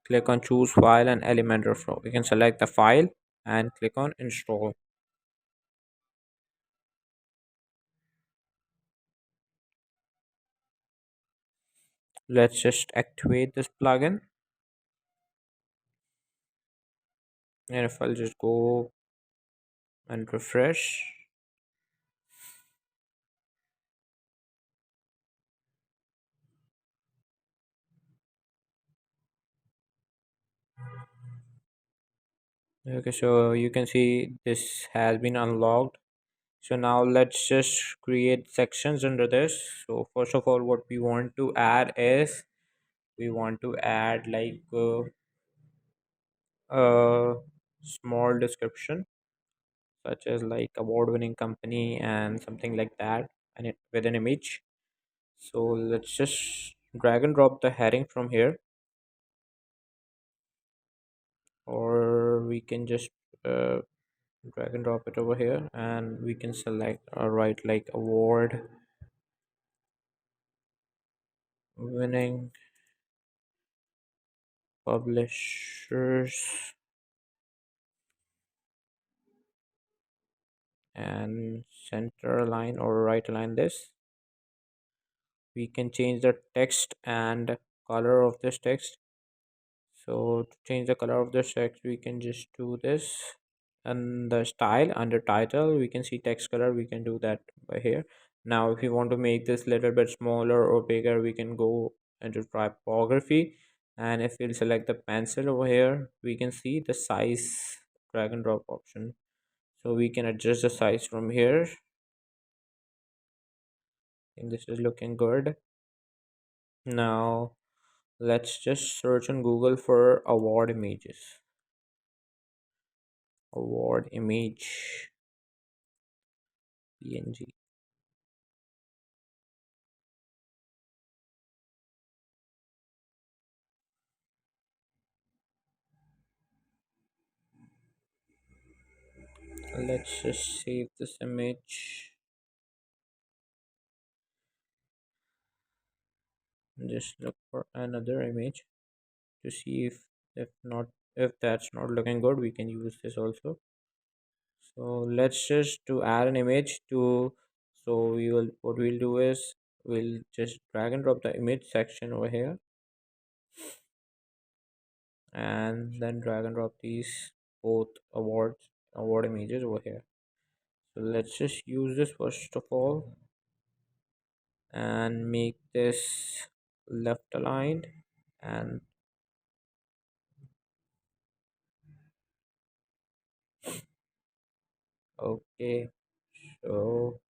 Speaker 1: click on choose file and Elementor flow. We can select the file and click on install. Let's just activate this plugin, and if I'll just go and refresh. Okay, so you can see this has been unlocked. So now let's just create sections under this. So first of all, what we want to add is we want to add like a small description such as like award-winning company and something like that, and it with an image. So let's just drag and drop the heading from here, or we can just uh, drag and drop it over here, and we can select or write like award winning publishers, and center line or right align this. We can change the text and color of this text. So to change the color of the text, we can just do this, and the style under title we can see text color. We can do that by here. Now if we want to make this little bit smaller or bigger, we can go into typography, and if we'll select the pencil over here, we can see the size drag and drop option. So we can adjust the size from here. I think this is looking good. Now let's just search on Google for award images. Award image. png. Let's just save this image. Just look for another image to see if that's not looking good, we can use this also. So let's just to add an image to, so we will, what we'll do is we'll just drag and drop the image section over here, and then drag and drop these both award images over here. So let's just use this first of all and make this left aligned. And okay, so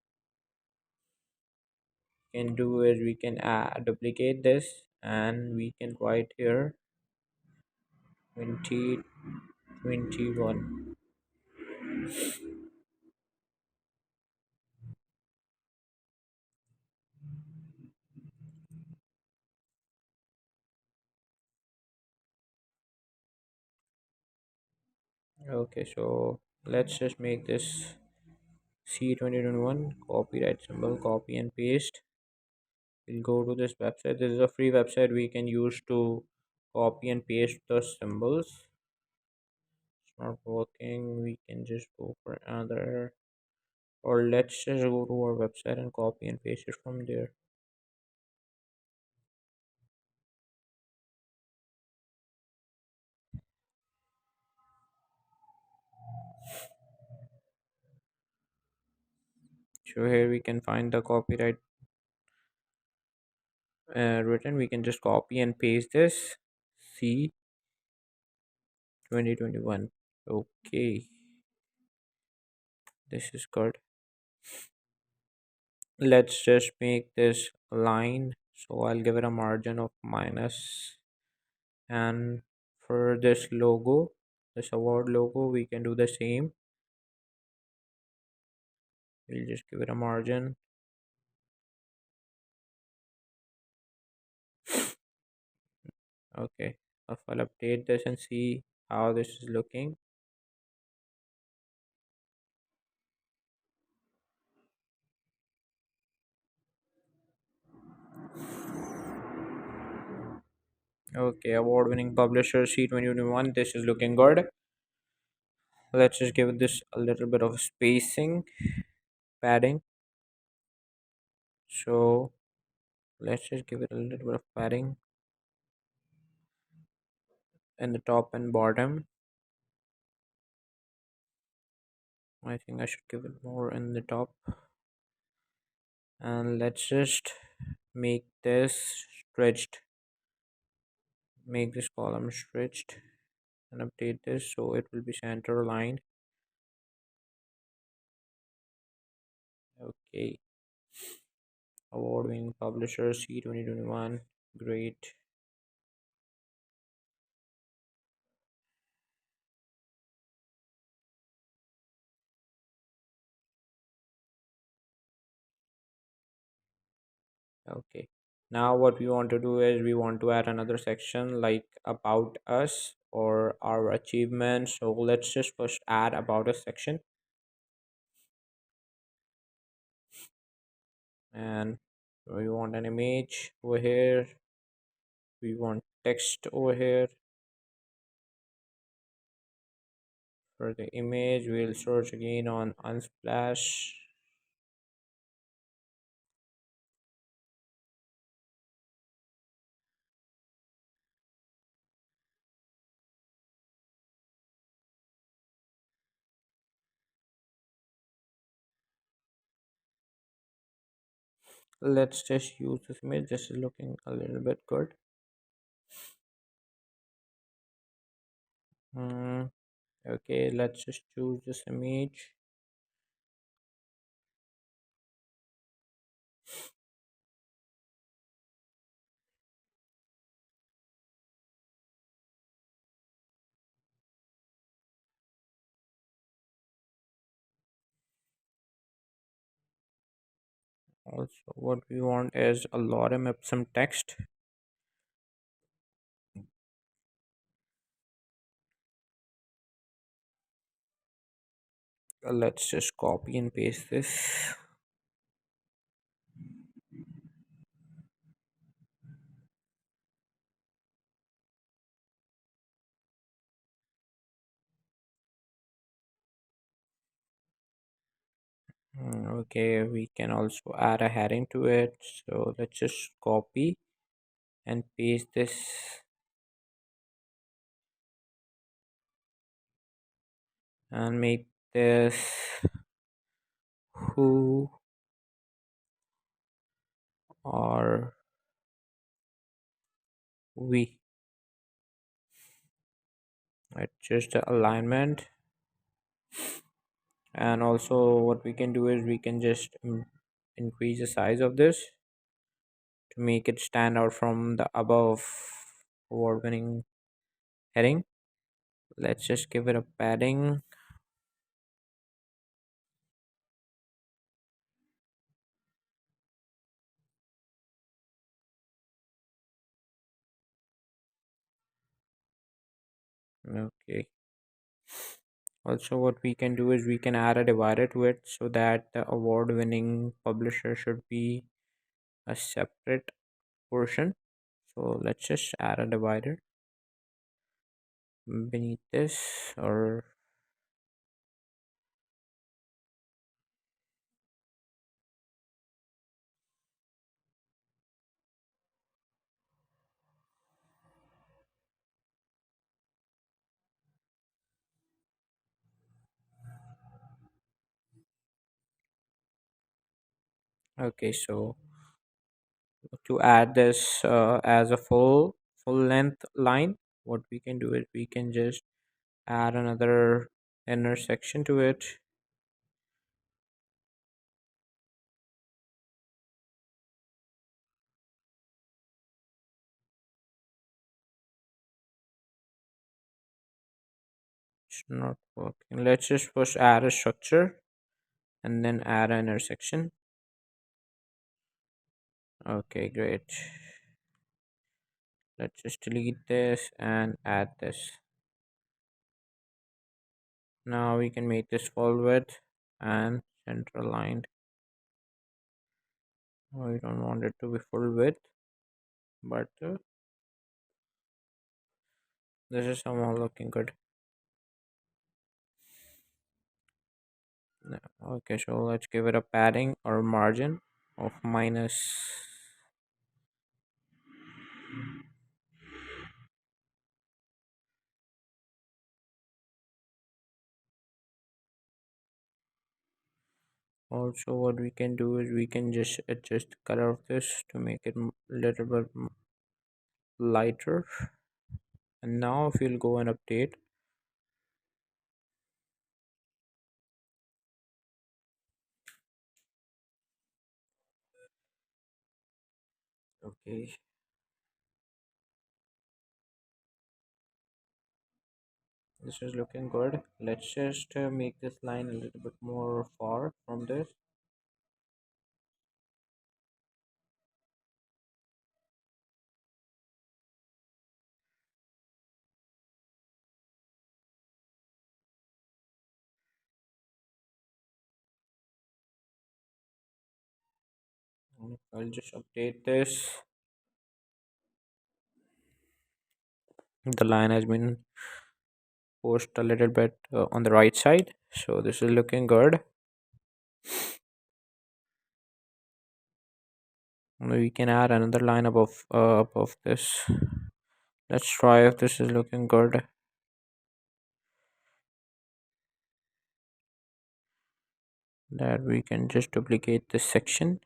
Speaker 1: can do is we can duplicate this and we can write here 2021. Okay, so let's just make this C2021 copyright symbol, copy and paste. We'll go to this website. This is a free website we can use to copy and paste the symbols. It's not working, we can just go for another, or let's just go to our website and copy and paste it from there. So here we can find the copyright written. We can just copy and paste this C 2021. Okay, this is good. Let's just make this line, so I'll give it a margin of minus. And for this logo, this award logo, we can do the same. We'll just give it a margin. Okay, if I'll update this and see how this is looking. Okay, award-winning publisher C2021. This is looking good. Let's just give this a little bit of spacing, padding. So let's just give it a little bit of padding in the top and bottom. I think I should give it more in the top. And let's just make this stretched. Make this column stretched and update this so it will be center aligned. Okay. Award-winning publisher C2021. Great. Okay. Now what we want to do is we want to add another section like about us or our achievements. So let's just first add about us section, and we want an image over here. We want text over here. For the image, we'll search again on Unsplash. Let's just use this image. This is looking a little bit good. Okay, let's just choose this image. Also, what we want is a lorem ipsum text. Let's just copy and paste this. Okay, we can also add a heading to it. So let's just copy and paste this and make this who are we. Adjust the alignment, and also what we can do is we can just increase the size of this to make it stand out from the above award winning heading. Let's just give it a padding. Okay, also what we can do is we can add a divider to it so that the award winning publisher should be a separate portion. So let's just add a divider beneath this, or okay. So to add this as a full length line, what we can do is we can just add another intersection to it. It's not working. Let's just first add a structure and then add an intersection. Okay, great. Let's just delete this and add this. Now we can make this full width and center aligned. We don't want it to be full width, but this is somehow looking good. No, okay, so let's give it a padding or margin of minus. Also, what we can do is we can just adjust the color of this to make it little bit lighter. And now if you'll go and update, okay, this is looking good. Let's just make this line a little bit more far from this. I'll just update this. The line has been pushed a little bit on the right side, so this is looking good. We can add another line above this. Let's try if this is looking good. That we can just duplicate this section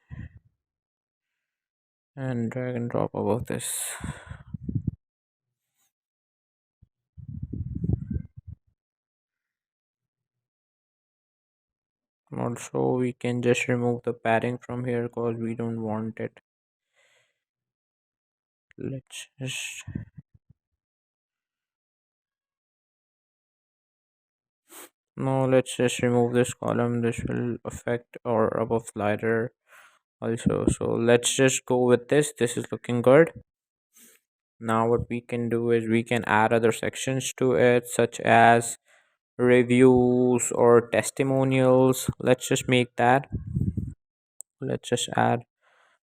Speaker 1: and drag and drop above this. Also, we can just remove the padding from here because we don't want it. Let's just no, let's just remove this column. This will affect our above slider also. So let's just go with this is looking good. Now what we can do is we can add other sections to it, such as reviews or testimonials. Let's just make that. Let's just add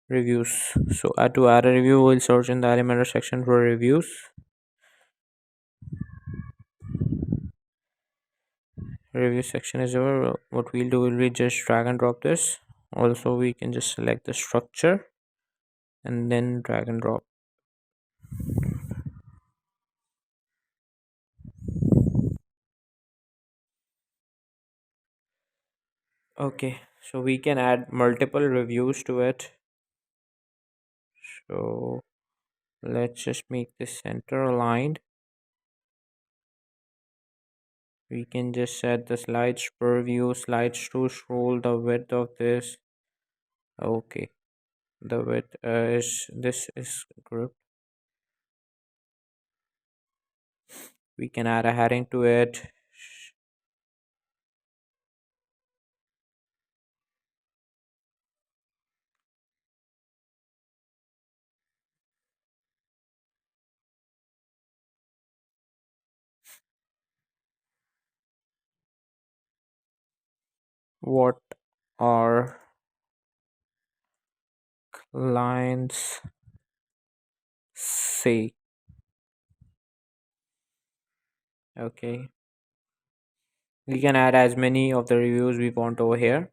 Speaker 1: reviews. So to add a review, we'll search in the Elementor section for reviews. Review section is over. What we'll do will be just drag and drop this. Also, we can just select the structure and then drag and drop. Okay, so we can add multiple reviews to it. So let's just make this center aligned. We can just set the slides per view, slides to scroll, the width of this. Okay, the width is this is group. We can add a heading to it. What are clients say? Okay, we can add as many of the reviews we want over here.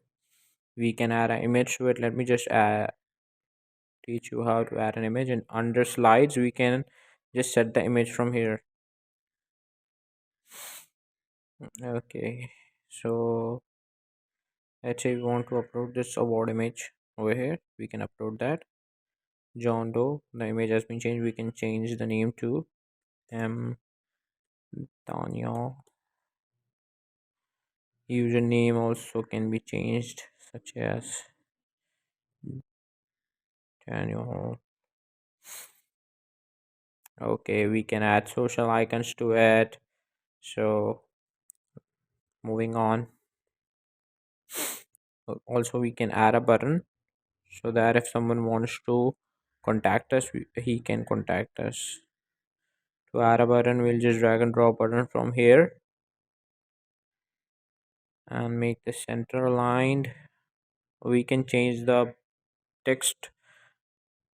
Speaker 1: We can add an image to it. Let me just teach you how to add an image, and under slides we can just set the image from here. Okay, so let's say we want to upload this award image over here. We can upload that. John Doe, the image has been changed. We can change the name to M Daniel. Username also can be changed, such as Daniel. Okay, we can add social icons to it. So moving on. Also, we can add a button so that if someone wants to contact us, he can contact us. To add a button, we'll just drag and drop button from here and make the center aligned. We can change the text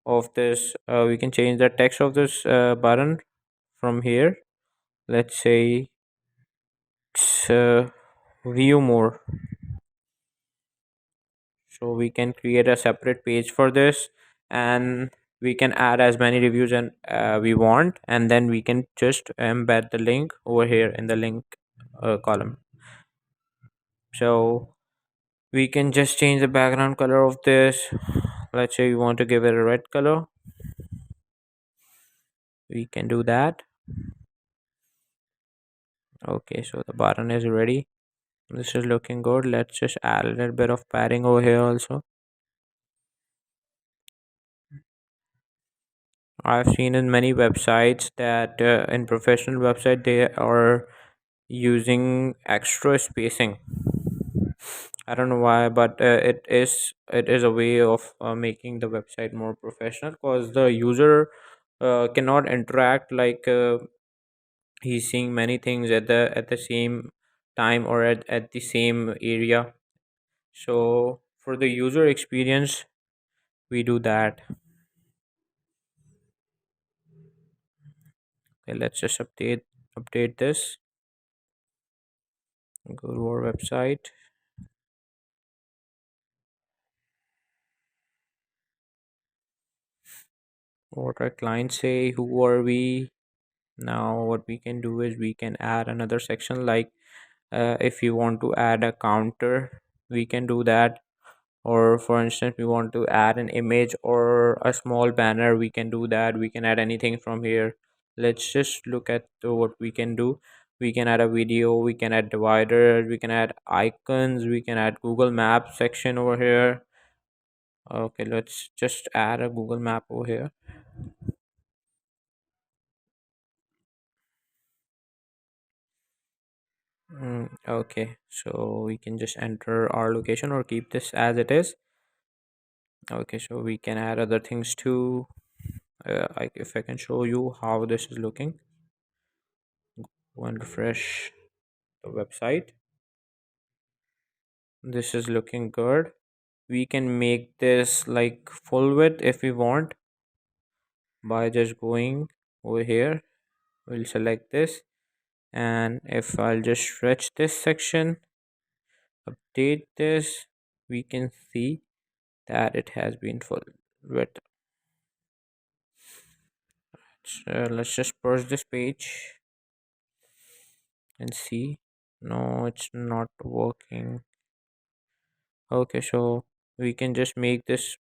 Speaker 1: of this. We can change the text of this button from here. Let's say view more. So we can create a separate page for this, and we can add as many reviews and we want, and then we can just embed the link over here in the link column. So we can just change the background color of this. Let's say we want to give it a red color. We can do that. Okay, so the button is ready. This is looking good. Let's just add a little bit of padding over here also. I've seen in many websites that in professional website they are using extra spacing. I don't know why, but it is a way of making the website more professional, because the user cannot interact like he's seeing many things at the same time or at the same area. So for the user experience, we do that. Okay, let's just update this. Go to our website. What our clients say, who are we. Now what we can do is we can add another section, like if you want to add a counter, we can do that. Or for instance, we want to add an image or a small banner, we can do that. We can add anything from here. Let's just look at what we can do. We can add a video, we can add dividers, we can add icons, we can add Google Maps section over here. Okay, let's just add a Google Map over here. Okay, so we can just enter our location or keep this as it is. Okay, so we can add other things too. If I can show you how this is looking, go and refresh the website. This is looking good. We can make this like full width if we want by just going over here. We'll select this, and if I'll just stretch this section, update this, we can see that it has been full width. So let's just purge this page and see. No, it's not working. Okay, so we can just make this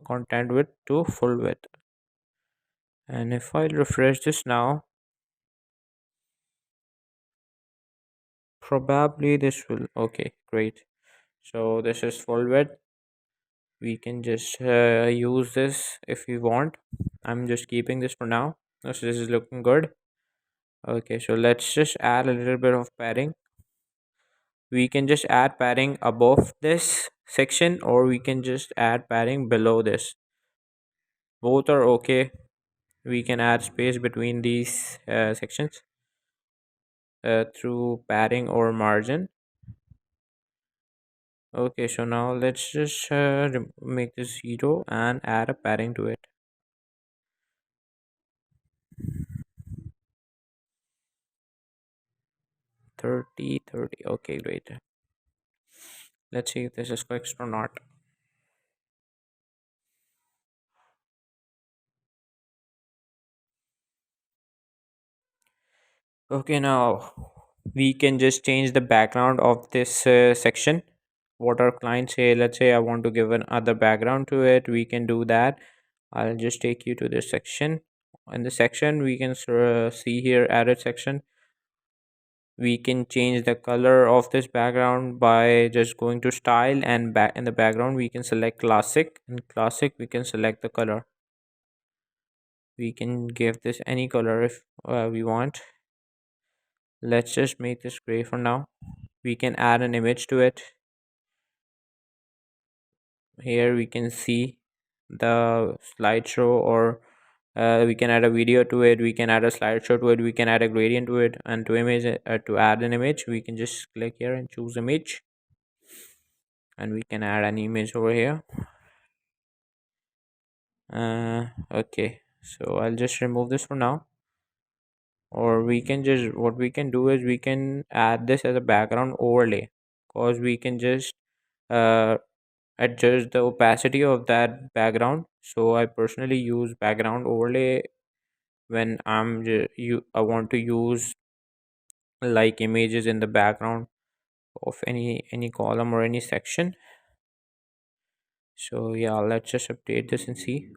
Speaker 1: content width to full width. And if I refresh this now, probably this will. Okay, great. So this is full width. We can just use this if we want. I'm just keeping this for now. So this is looking good. Okay, so let's just add a little bit of padding. We can just add padding above this section, or we can just add padding below this. Both are okay. We can add space between these sections through padding or margin. Okay, so now let's just make this 0 and add a padding to it. 30, 30. Okay, great. Let's see if this is fixed or not. Okay, now we can just change the background of this section. What our clients say, let's say I want to give another background to it, we can do that. I'll just take you to this section. In the section, we can see here added section. We can change the color of this background by just going to style, and back in the background we can select classic. In classic we can select the color. We can give this any color if we want. Let's just make this gray for now. We can add an image to it. Here we can see the slideshow, or we can add a video to it, we can add a slideshow to it, we can add a gradient to it. And to add an image, we can just click here and choose image, and we can add an image over here. Okay, so I'll just remove this for now. Or we can just, what we can do is we can add this as a background overlay, because we can just uh, adjust the opacity of that background. So I personally use background overlay when I want to use like images in the background of any column or any section. So yeah, let's just update this and see.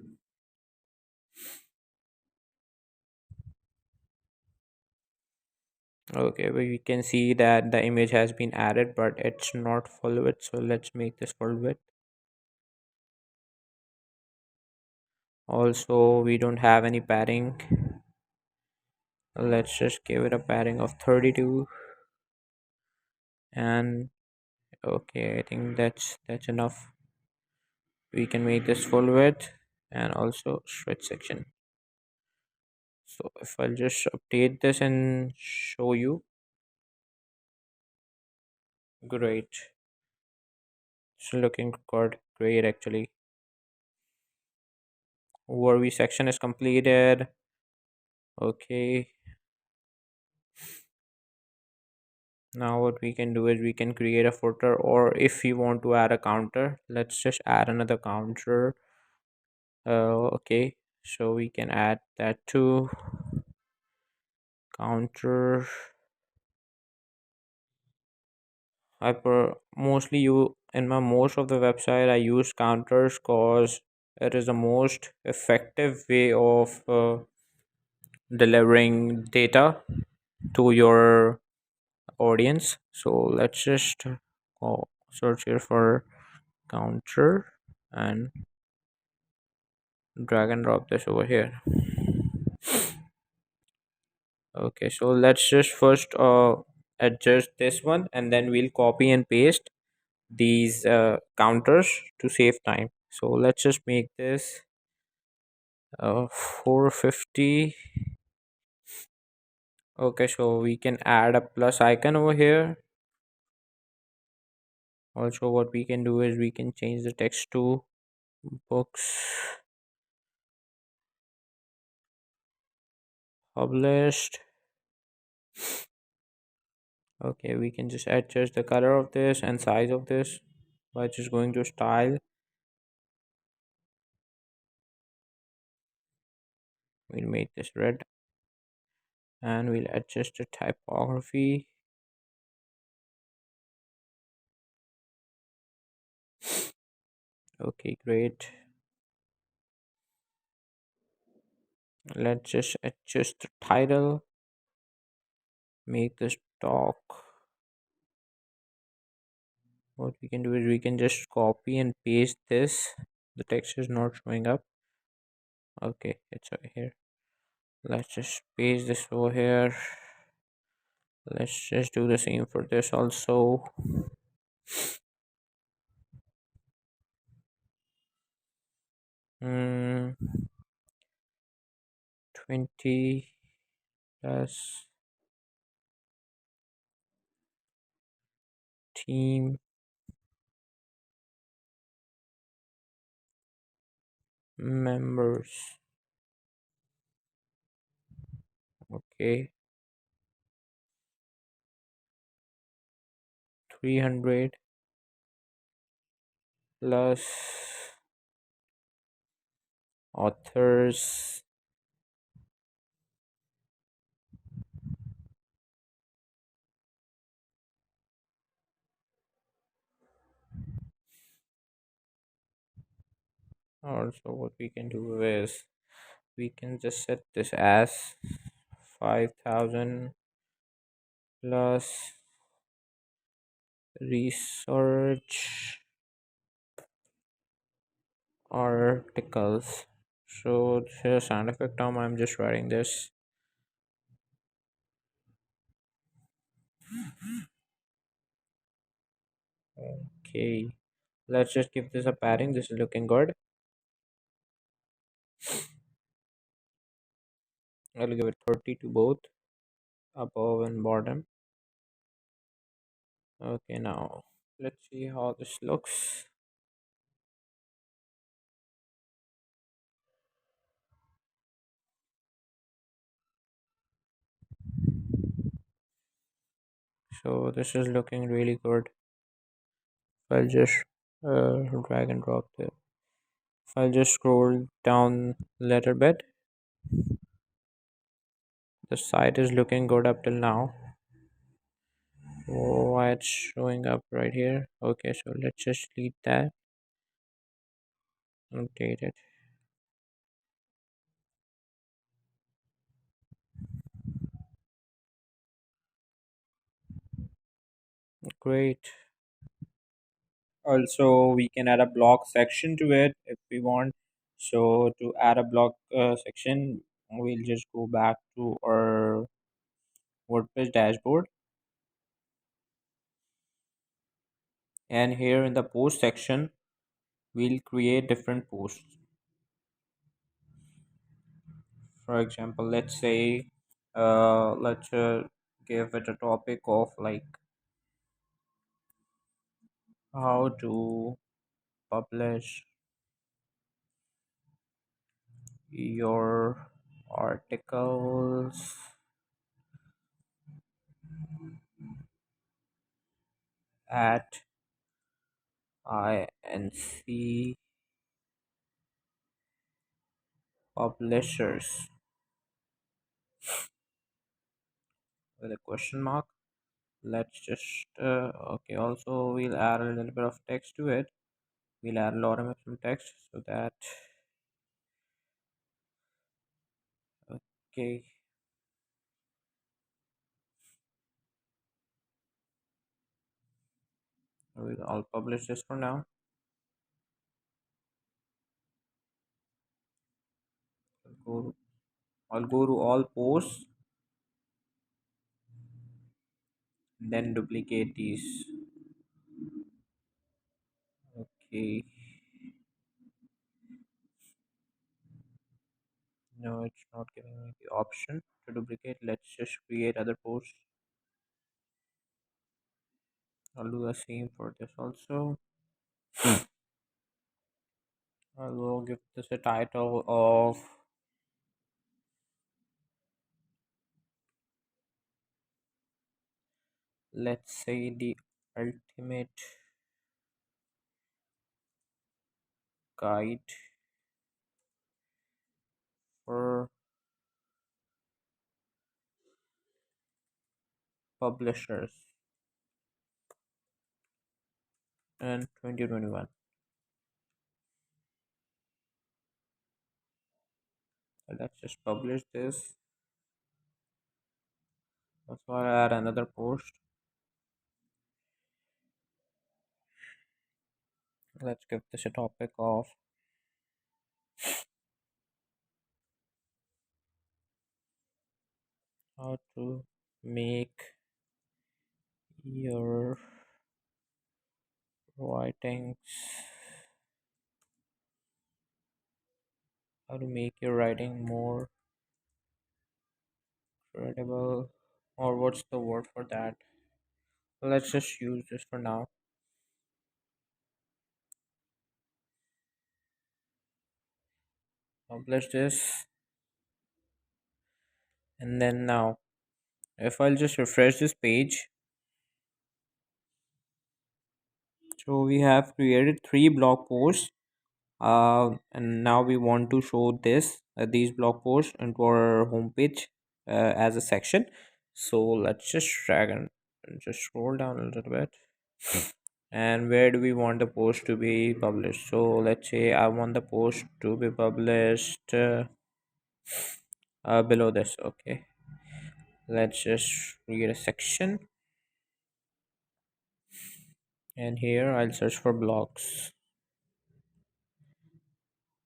Speaker 1: Okay, we can see that the image has been added, but it's not full width. So let's make this full width. Also, we don't have any padding. Let's just give it a padding of 32. And okay, I think that's enough. We can make this full width and also stretch section. So if I'll just update this and show you, great. It's looking good, great actually. Overview section is completed. Okay. Now what we can do is we can create a footer, or if you want to add a counter, let's just add another counter. Okay, so we can add that to counter. Mostly you in my most of the website I use counters because it is the most effective way of delivering data to your audience. So let's just search here for counter and drag and drop this over here. Okay, so let's just first adjust this one, and then we'll copy and paste these counters to save time. So let's just make this 450. Okay, so we can add a plus icon over here. Also, what we can do is we can change the text to books published. Okay, we can just adjust the color of this and size of this by just going to style. We'll make this red and we'll adjust the typography. Okay, great. Let's just adjust the title. Make this talk. What we can do is we can just copy and paste this. The text is not showing up. Okay, it's over here. Let's just paste this over here. Let's just do the same for this also. Hmm, 20 plus team members. Okay, 300 plus authors. Also, what we can do is we can just set this as 5,000 plus research articles. So this is a sound effect term. I'm just writing this. Okay, let's just give this a padding. This is looking good. I'll give it 30 to both above and bottom. Okay, now let's see how this looks. So this is looking really good. I'll just drag and drop there. If I'll just scroll down a little bit, the site is looking good up till now. Oh, why it's showing up right here? Okay, so let's just delete that. Update it. Great. Also, we can add a blog section to it if we want. So to add a blog section, we'll just go back to our WordPress dashboard, and here in the post section, we'll create different posts. For example, let's say, let's give it a topic of like how to publish your articles at INC publishers with a question mark. Let's just okay, also we'll add a little bit of text to it. We'll add a lot of some text so that okay, I'll publish this for now. I'll go, I'll go to all posts, then duplicate these. Okay, No, it's not giving me the option to duplicate. Let's just create other posts. I'll do the same for this also. I will give this a title of, let's say, the ultimate guide for publishers in 2021. So let's just publish this. That's why I add another post. Let's give this a topic of how to make your writings, how to make your writing more credible, or what's the word for that? Let's just use this for now. Publish this, and then now, if I'll just refresh this page, so we have created three blog posts, and now we want to show these blog posts into our homepage as a section. So let's just drag and just scroll down a little bit. And where do we want the post to be published? So let's say I want the post to be published below this. Okay, let's just create a section, and here I'll search for blogs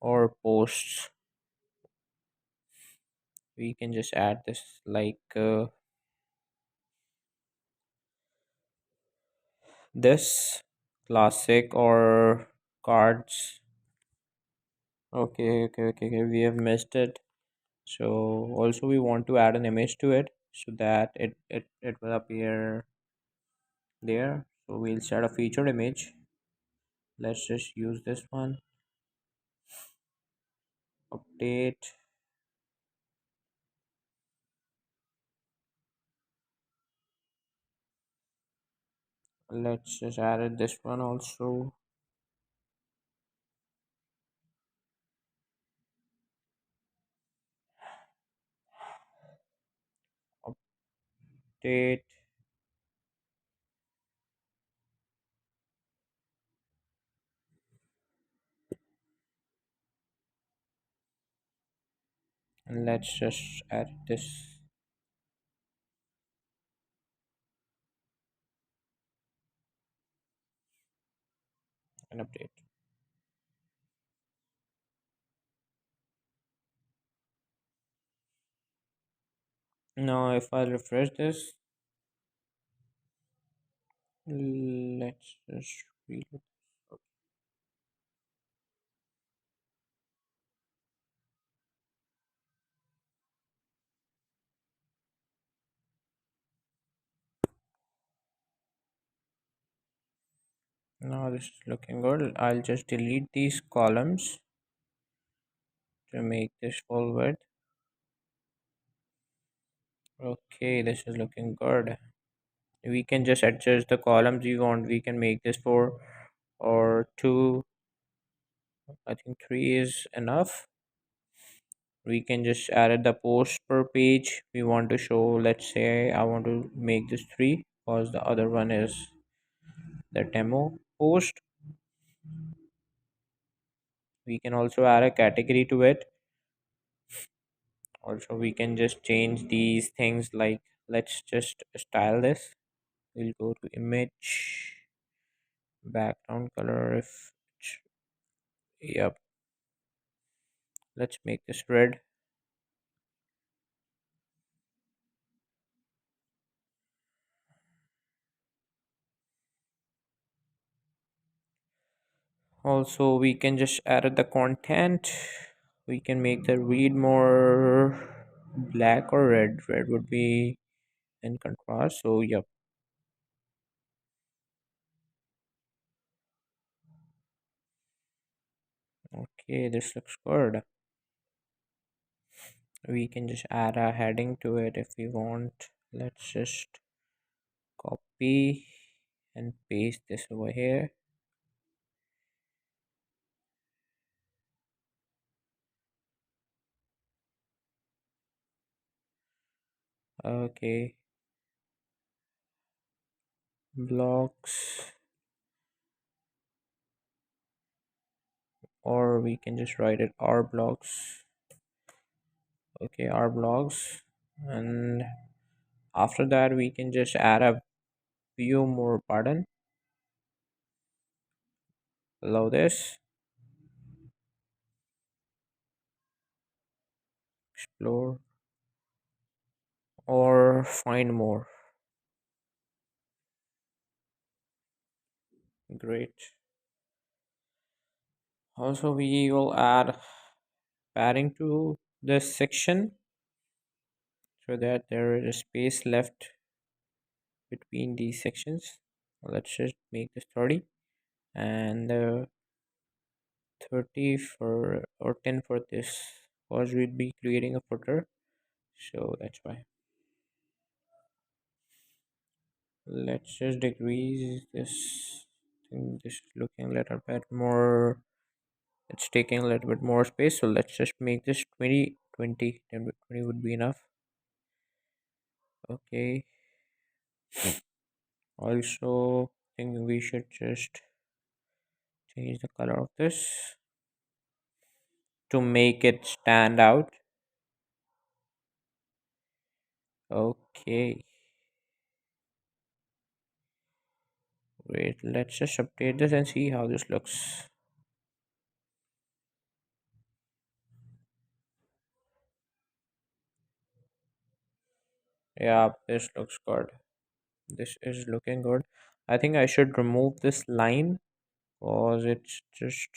Speaker 1: or posts. We can just add this like this classic or cards. Okay, we have missed it. So also we want to add an image to it so that it will appear there. So we'll set a featured image. Let's just use this one. Update. Let's just add it this one also. Update. And let's just add this and update. Now if I refresh this, let's just reload. Now this is looking good. I'll just delete these columns to make this full width. Okay, this is looking good. We can just adjust the columns we want. We can make this 4 or 2. I think 3 is enough. We can just add the post per page we want to show. Let's say I want to make this 3 because the other one is the demo post. We can also add a category to it. Also we can just change these things, like let's just style this. We'll go to image, background color, if yep, let's make this red. Also we can just add the content. We can make the read more black or red. Red would be in contrast. So yep. Okay, this looks good. We can just add a heading to it if we want. Let's just copy and paste this over here. Okay, blocks, or we can just write it our blocks. Okay, our blocks, and after that we can just add a few more button below this. Explore or find more. Great. Also, we will add padding to this section so that there is a space left between these sections. Let's just make this 30 and 30 for or 10 for this because we'd be creating a footer, so that's why. Let's just decrease this thing. This is looking a little bit more, it's taking a little bit more space, so let's just make this 20 20. 10 with 20 would be enough. Okay, also think we should just change the color of this to make it stand out. Okay, wait, let's just update this and see how this looks. Yeah, this looks good. This is looking good. I think I should remove this line because it's just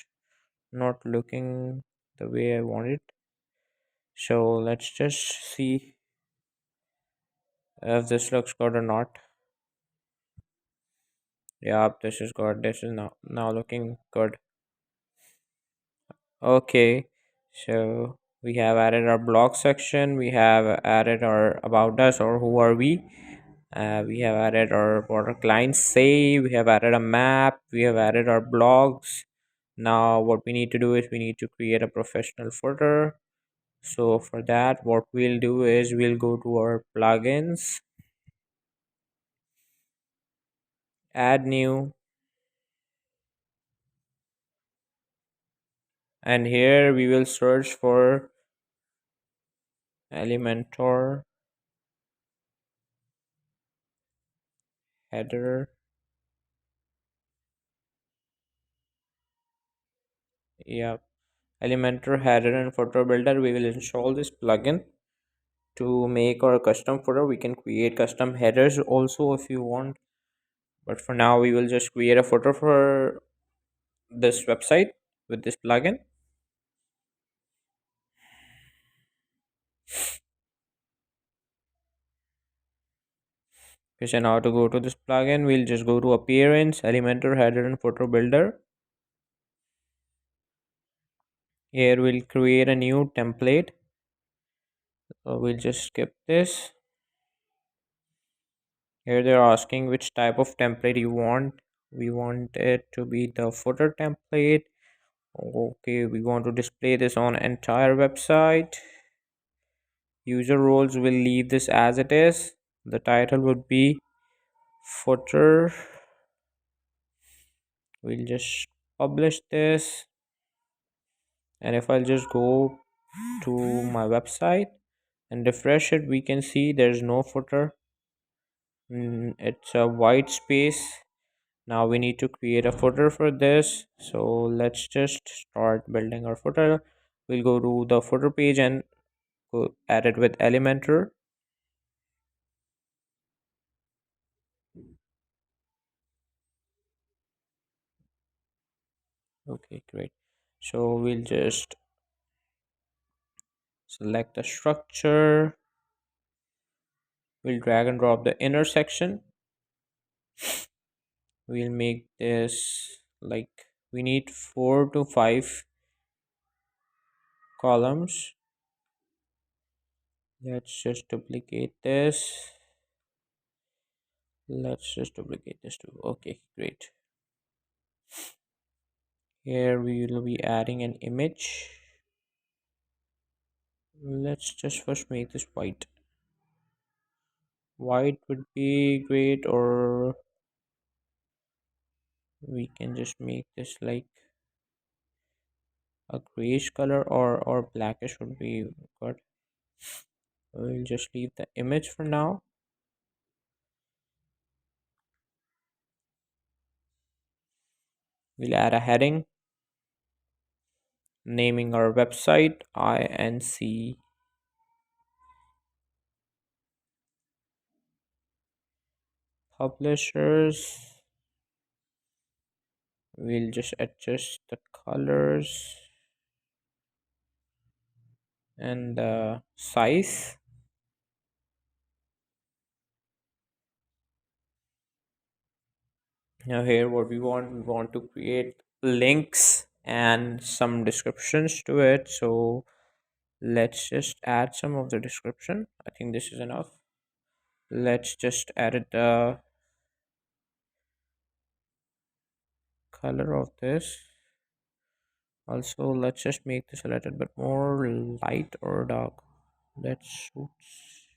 Speaker 1: not looking the way I want it. So let's just see if this looks good or not. Yeah, this is good. This is now looking good. Okay, so we have added our blog section. We have added our about us or who are we. We have added our what our clients say. We have added a map. We have added our blogs. Now what we need to do is we need to create a professional footer. So for that, what we'll do is we'll go to our plugins, add new, and here we will search for Elementor header. Yeah, Elementor header and footer builder. We will install this plugin to make our custom footer. We can create custom headers also if you want, but for now we will just create a footer for this website with this plugin. Okay, so now to go to this plugin, we'll just go to appearance, Elementor header and footer builder. Here we'll create a new template. So we'll just skip this. Here they're asking which type of template you want. We want it to be the footer template. Okay, we want to display this on entire website. User roles will leave this as it is. The title would be footer. We'll just publish this, and if I'll just go to my website and refresh it, we can see there's no footer. It's a white space. Now we need to create a footer for this, so let's just start building our footer. We'll go to the footer page and go add it with Elementor. Okay, great. So we'll just Select the structure. We'll drag and drop the inner section. We'll make this like we need 4 to 5 columns. Let's just duplicate this. Let's just duplicate this too. Okay, great. Here we will be adding an image. Let's just first make this white. White would be great, or we can just make this like a grayish color, or blackish would be good. We'll just leave the image for now. We'll add a heading naming our website INC publishers. We'll just adjust the colors and the size. Now here what we want to create links and some descriptions to it. So let's just add some of the description. I think this is enough. Let's just edit the color of this. Also, let's just make this a little bit more light or dark. That suits.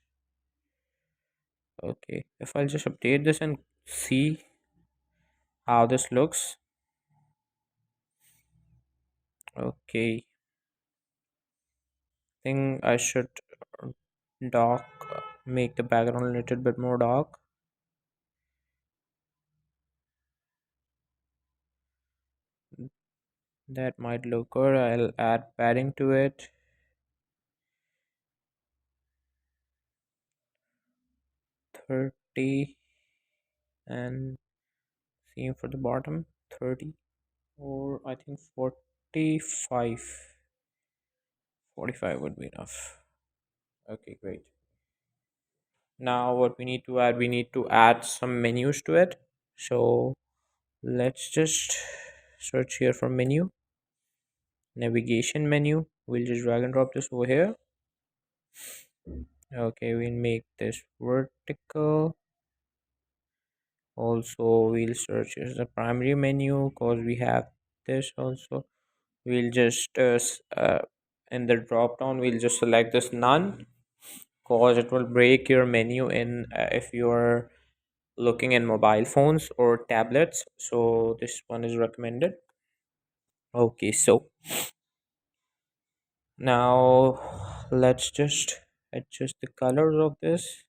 Speaker 1: Okay, if I'll just update this and see how this looks. Okay, think I should dark make the background a little bit more dark. That might look good. I'll add padding to it. 30, and same for the bottom 30, or I think 45. 45 would be enough. Okay, great. Now what we need to add some menus to it. So let's just search here for menu, navigation menu. We'll just drag and drop this over here. Okay, we'll make this vertical. Also we'll search as the primary menu because we have this also. We'll just in the drop down we'll just select this none, because it will break your menu in if you're looking in mobile phones or tablets, so this one is recommended. Okay, so now let's just adjust the colors of this.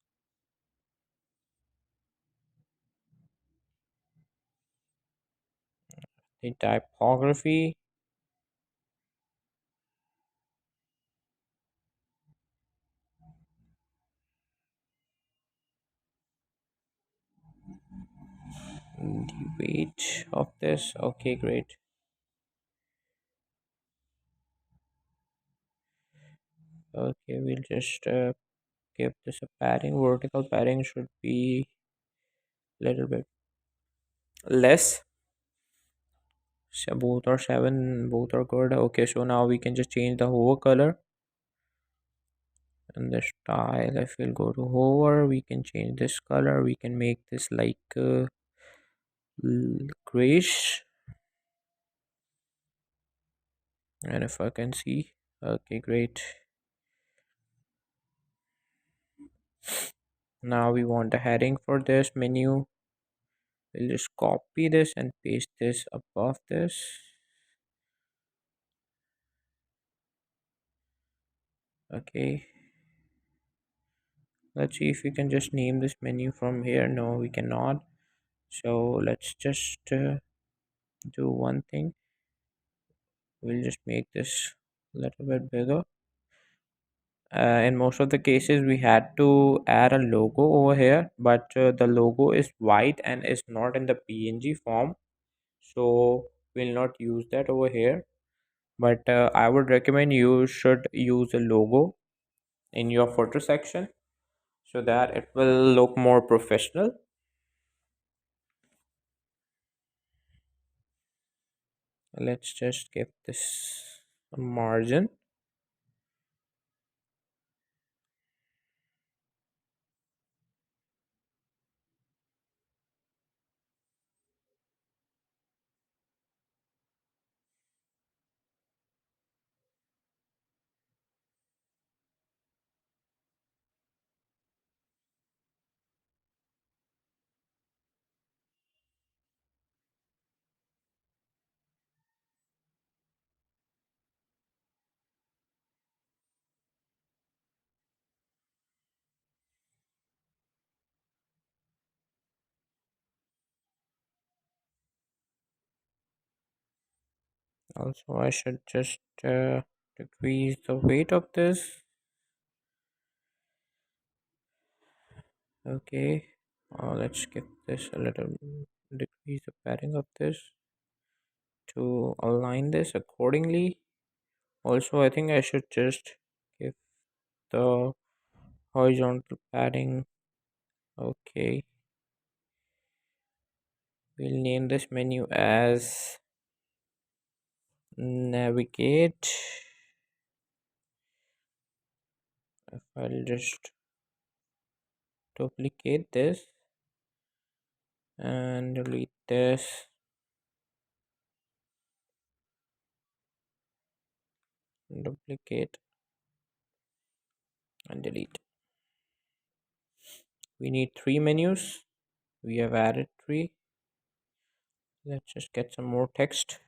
Speaker 1: The typography, the weight of this. Okay, great. Okay, we'll just give this a padding. Vertical padding should be a little bit less. So both are 7, both are good. Okay, so now we can just change the hover color and the style. If we'll go to hover, we can change this color. We can make this like grayish. And if I can see, okay, great. Now we want a heading for this menu. We'll just copy this and paste this above this. Okay, let's see if we can just name this menu from here. No, we cannot. So let's just do one thing. We'll just make this a little bit bigger. In most of the cases we had to add a logo over here, but the logo is white and is not in the png form, so we'll not use that over here. But I would recommend you should use a logo in your footer section so that it will look more professional. Let's just give this a margin. Also, I should just decrease the weight of this. Okay, let's give this a little, decrease the padding of this to align this accordingly. Also, I think I should just give the horizontal padding. Okay, we'll name this menu as navigate. If I'll just duplicate this and delete this, duplicate and delete. We need three menus. We have added three. Let's just get some more text.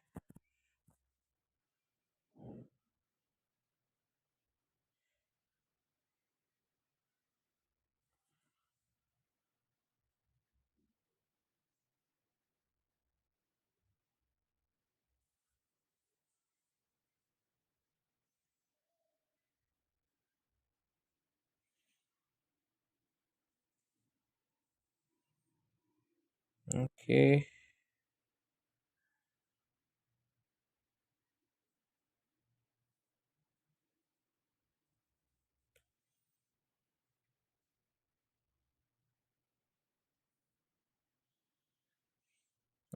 Speaker 1: Okay,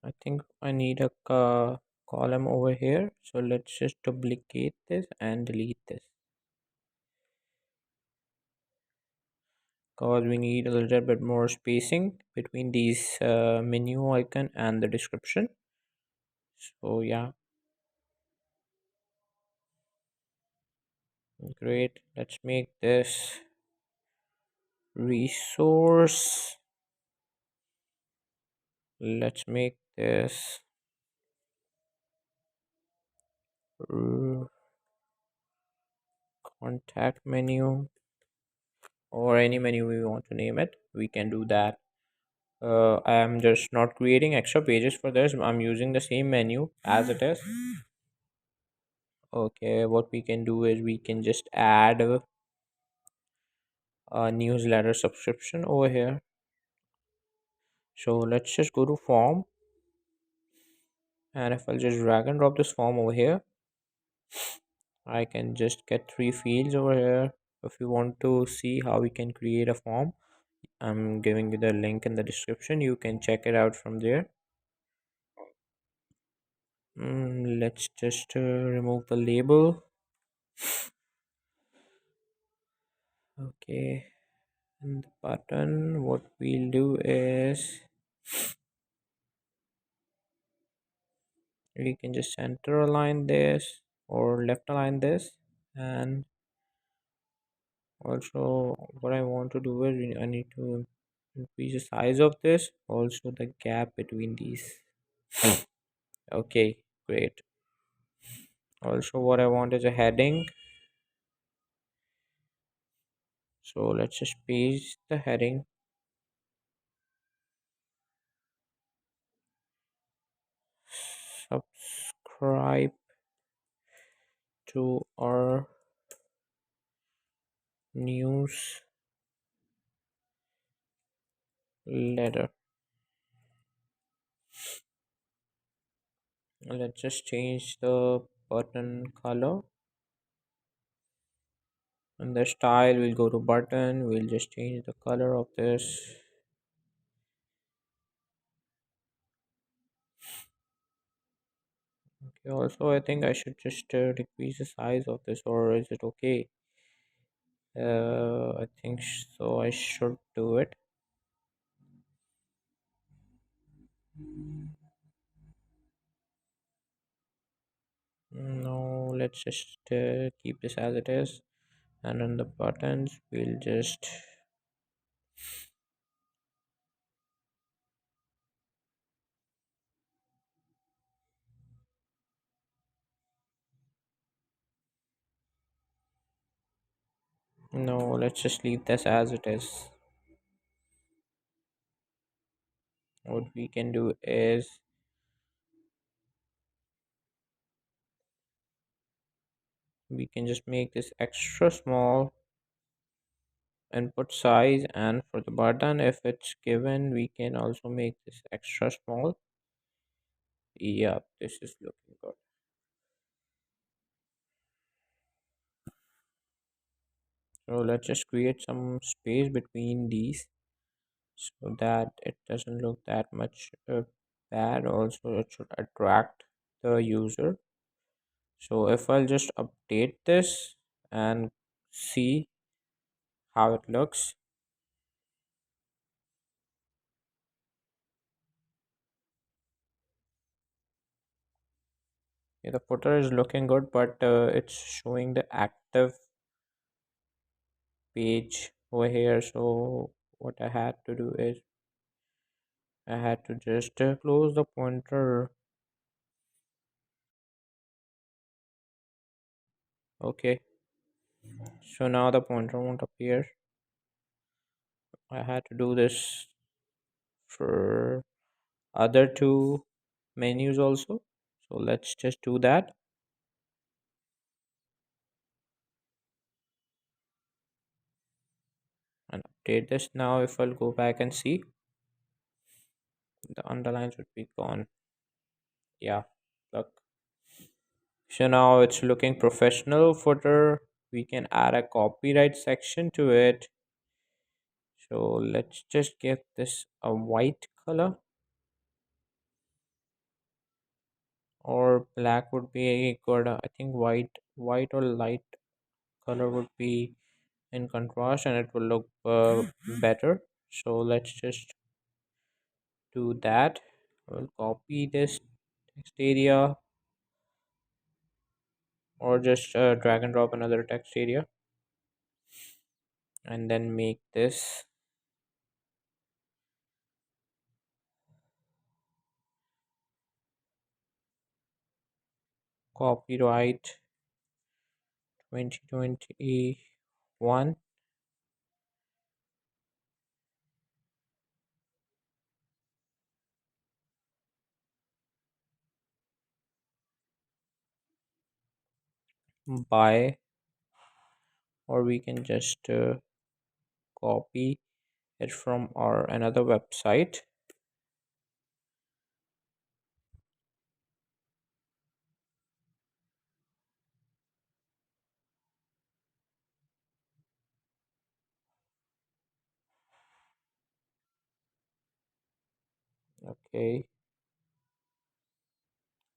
Speaker 1: I think I need a column over here. So let's just duplicate this and delete this because we need a little bit more spacing between these menu icon and the description. So yeah, great. Let's make this resource. Let's make this uh, contact menu or any menu we want to name it. We can do that. I am just not creating extra pages for this. I'm using the same menu as it is. Okay, what we can do is we can just add a newsletter subscription over here. So let's just go to form, and if I'll just drag and drop this form over here, I can just get three fields over here. If you want to see how we can create a form, I'm giving you the link in the description. You can check it out from there. Let's just remove the label. Okay, and the button, what we'll do is we can just center align this or left align this. And also what I want to do is I need to increase the size of this, also the gap between these. Okay, great. Also what I want is a heading, so let's just paste the heading. Subscribe to our newsletter. Let's just change the button color. And the style, we'll go to button, we'll just change the color of this. Okay, also I think I should just decrease the size of this, or is it okay? I think so I should do it. No, let's just keep this as it is. And on the buttons, we'll just, no, let's just leave this as it is. What we can do is we can just make this extra small input size, and for the button, if it's given, we can also make this extra small. Yeah, this is looking good. So let's just create some space between these so that it doesn't look that much bad. Also, it should attract the user. So if I'll just update this and see how it looks. Yeah, the footer is looking good, but it's showing the active page over here. So what I had to do is I had to just close the pointer. Okay, so now the pointer won't appear. I had to do this for other two menus also. So let's just do that and update this. Now if I'll go back and see, the underlines would be gone. Yeah, look. So now it's looking professional footer. We can add a copyright section to it. So let's just give this a white color, or black would be good. I think white or light color would be in contrast and it will look better. So let's just do that. We'll copy this text area, or just drag and drop another text area, and then make this copyright 2021 by, or we can just copy it from our another website. Okay,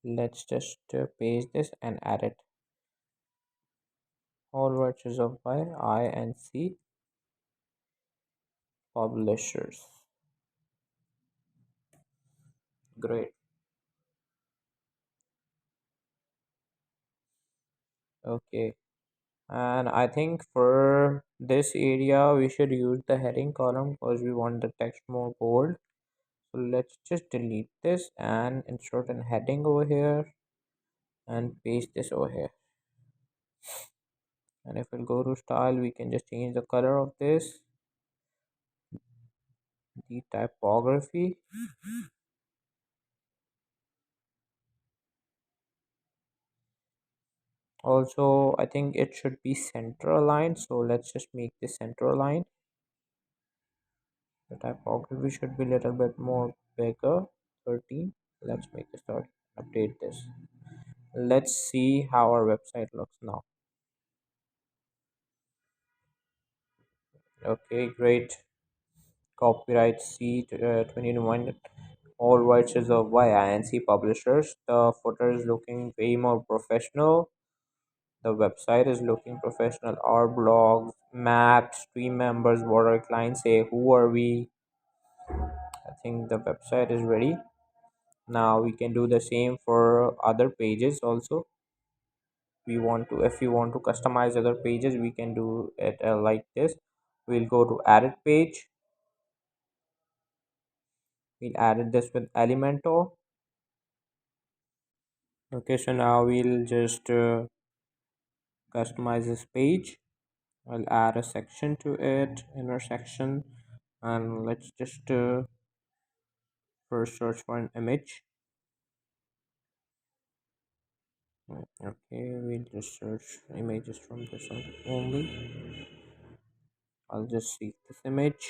Speaker 1: let's just paste this and add it. All virtues of by INC publishers. Great. Okay, and I think for this area we should use the heading column because we want the text more bold. So let's just delete this and insert a heading over here and paste this over here. And if we'll go to style, we can just change the color of this, the typography. Also, I think it should be center aligned, so let's just make this center aligned. The typography should be a little bit more bigger, 13. Let's make this start, update this. Let's see how our website looks now. Okay, great. Copyright C 2021. All rights reserved by INC publishers. The footer is looking way more professional. The website is looking professional. Our blogs, maps, team members, what our clients say, who are we? I think the website is ready. Now we can do the same for other pages also. We want to, if we want to customize other pages, we can do it like this. We'll go to edit page. We'll add this with Elementor. Okay, so now we'll just customize this page. I'll add a section to it, inner section, and let's just first search for an image. Okay, we'll just search images from this one only. I'll just see this image.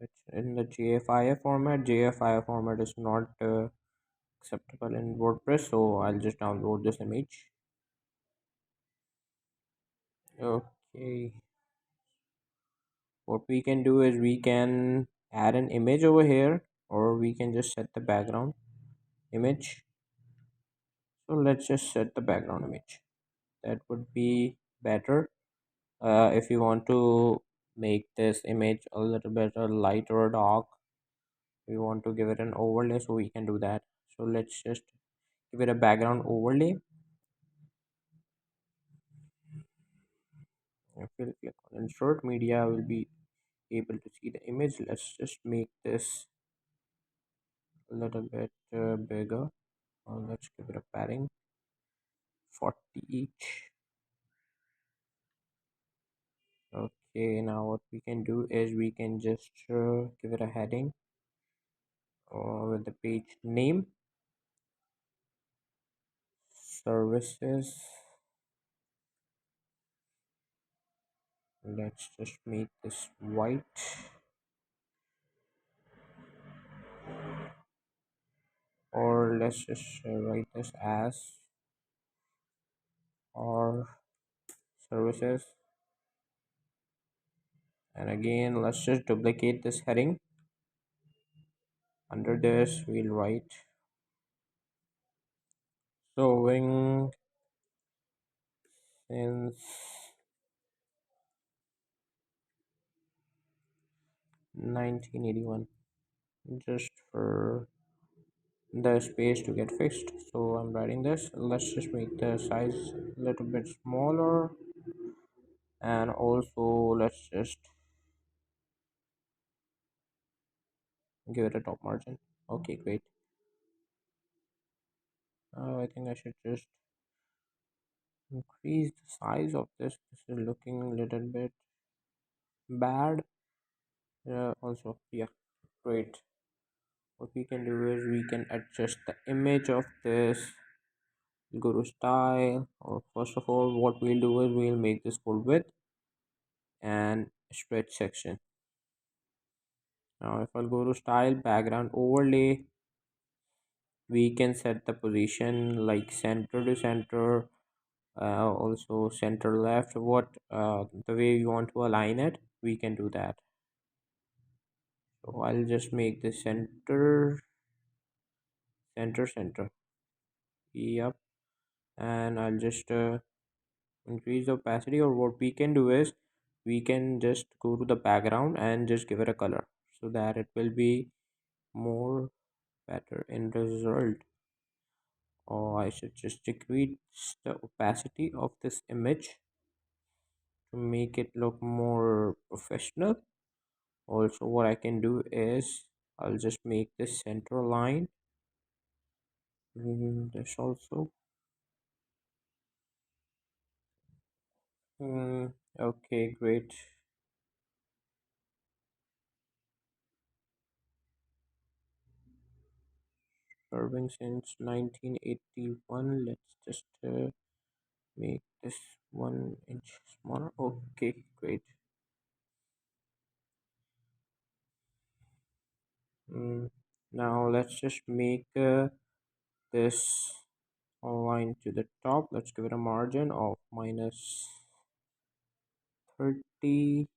Speaker 1: It's in the GFIF format. GFIF format is not acceptable in WordPress, so I'll just download this image. Okay, what we can do is we can add an image over here, or we can just set the background image. So let's just set the background image. That would be better. If you want to make this image a little bit light or dark, we want to give it an overlay, so we can do that. So let's just give it a background overlay. If we click on insert media, we'll be able to see the image. Let's just make this a little bit bigger. Let's give it a padding 40 each. Okay, now what we can do is we can just give it a heading with the page name, services. Let's just make this white, or let's just write this as our services. And again, let's just duplicate this heading. Under this, we'll write showing since 1981, just for the space to get fixed. So I'm writing this. Let's just make the size a little bit smaller, and also let's just give it a top margin. Okay, great. I think I should just increase the size of this. This is looking a little bit bad. Also, yeah, great. What we can do is we can adjust the image of this. Go to style, or first of all, what we'll do is we'll make this full width and stretch section. Now if I'll go to style, background overlay, we can set the position like center to center, also center left. What the way you want to align it, we can do that. So I'll just make the center. Yep. And I'll just increase the opacity, or what we can do is we can just go to the background and just give it a color, so that it will be more better in result. Or I should just decrease the opacity of this image to make it look more professional. Also, what I can do is I'll just make this center line. This also. Okay, great. Serving since 1981. Let's just make this 1 inch smaller. Okay, great. Mm, Now let's just make this align to the top. Let's give it a margin of minus 30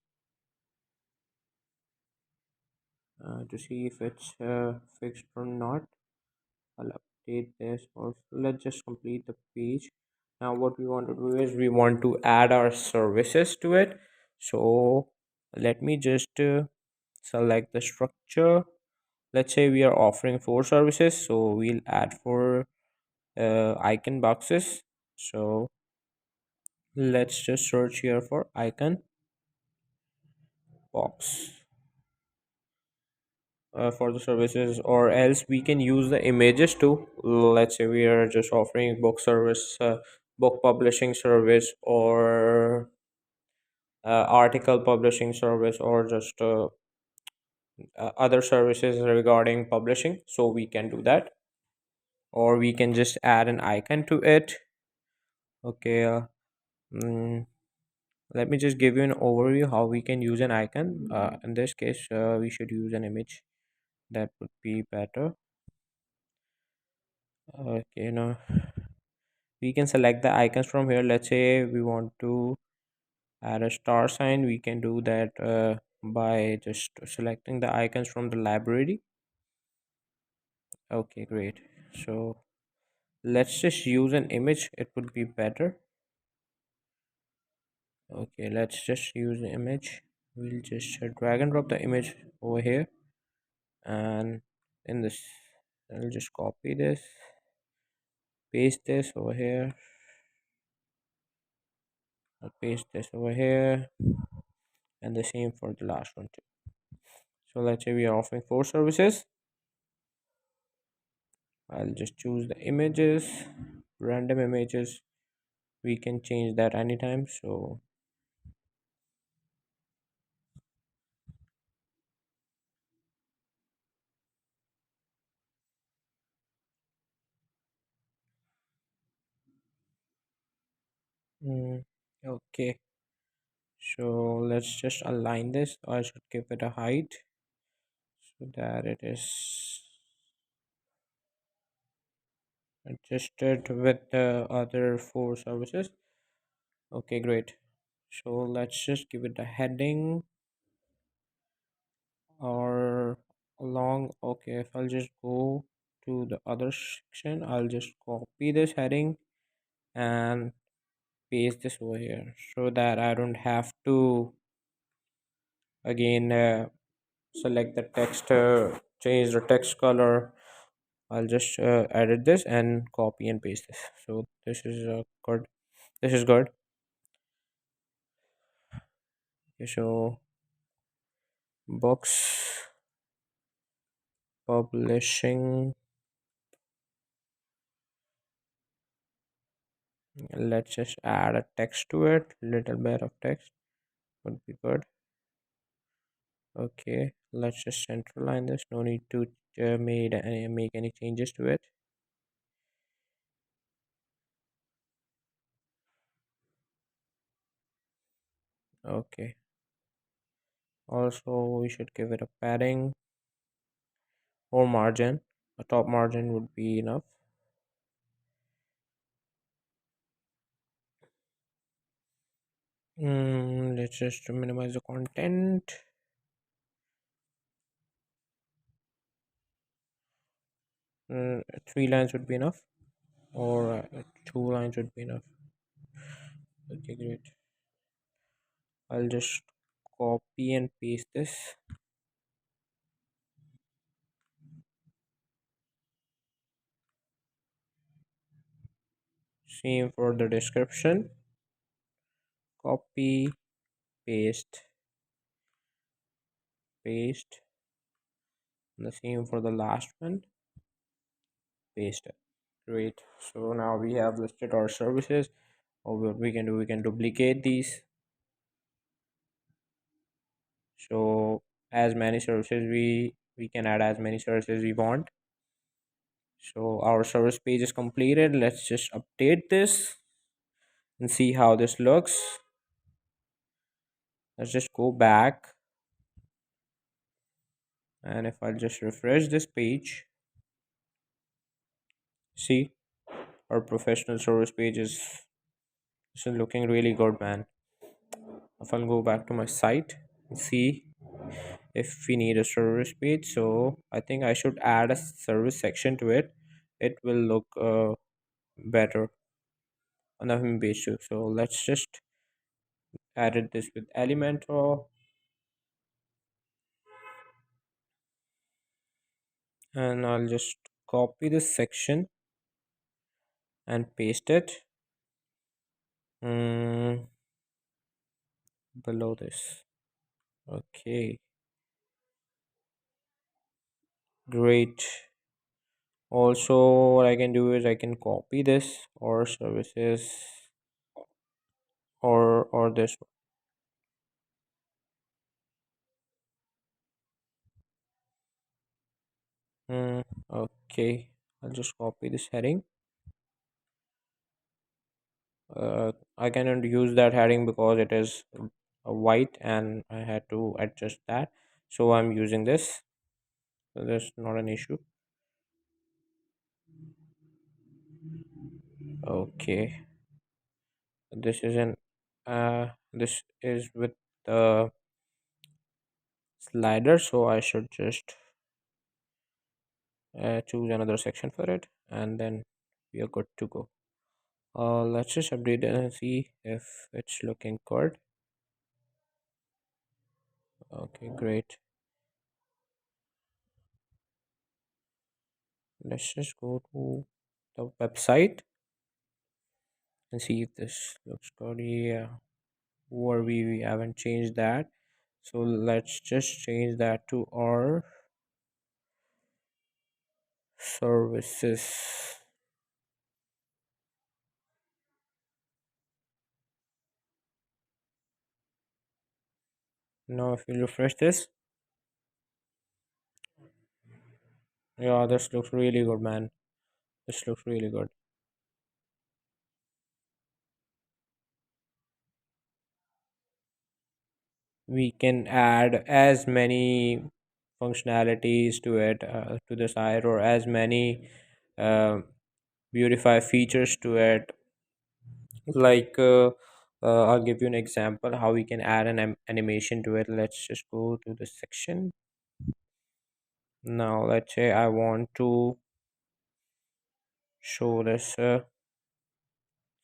Speaker 1: to see if it's fixed or not. I'll update this also. Let's just complete the page. Now what we want to do is we want to add our services to it. So let me just select the structure. Let's say we are offering four services, so we'll add four icon boxes. So let's just search here for icon box for the services, or else we can use the images too. Let's say we are just offering book service, book publishing service, or article publishing service, or just other services regarding publishing, so we can do that, or we can just add an icon to it. Okay, mm, let me just give you an overview how we can use an icon. In this case, we should use an image, that would be better. Okay, now we can select the icons from here. Let's say we want to add a star sign, we can do that by just selecting the icons from the library. Okay, great. So let's just use an image, it would be better. Okay, let's just use the image. We'll just drag and drop the image over here, and in this I'll just copy this, paste this over here. I'll paste this over here, and the same for the last one too. So let's say we are offering four services. I'll just choose the images, random images. We can change that anytime. So mm, okay. So let's just align this. I should give it a height so that it is adjusted with the other four services. Okay, great. So let's just give it a heading or along. Okay, if I'll just go to the other section, I'll just copy this heading and paste this over here so that I don't have to again select the text, change the text color. I'll just edit this and copy and paste this. So this is good. This is good. Okay, so books publishing. Let's just add a text to it. Little bit of text would be good. Okay, let's just centerline this. No need to make any changes to it. Okay. Also, we should give it a padding or margin. A top margin would be enough. Let's just minimize the content. Three lines would be enough, or two lines would be enough. Okay, great. I'll just copy and paste this. Same for the description. Copy, paste, paste. And the same for the last one. Paste it. Great. So now we have listed our services. Or what we can do, we can duplicate these. So as many services we can add as many services we want. So our service page is completed. Let's just update this and see how this looks. Let's just go back, and if I'll just refresh this page, see, Our professional service page is, this is looking really good, man. If I'll go back to my site and see if we need a service page, so I think I should add a service section to it. It will look better on the home page too. So let's just added this with Elementor, and I'll just copy this section and paste it mm, below this. Okay, great. Also, what I can do is I can copy this or services or this one. Okay, I'll just copy this heading. I cannot use that heading because it is white and I had to adjust that. So I'm using this. So that's not an issue. Okay, this is an this is with the slider, so I should just choose another section for it, and then we are good to go. Let's just update it and see if it's looking good. Okay, great. Let's just go to the website and see if this looks good. Yeah, or we haven't changed that, so let's just change that to our services. Now if we refresh this, yeah, this looks really good, man. This looks really good. We can add as many functionalities to it, to the site, or as many uh, beautify features to it. Like I'll give you an example how we can add an animation to it. Let's just go to the section. Now let's say I want to show this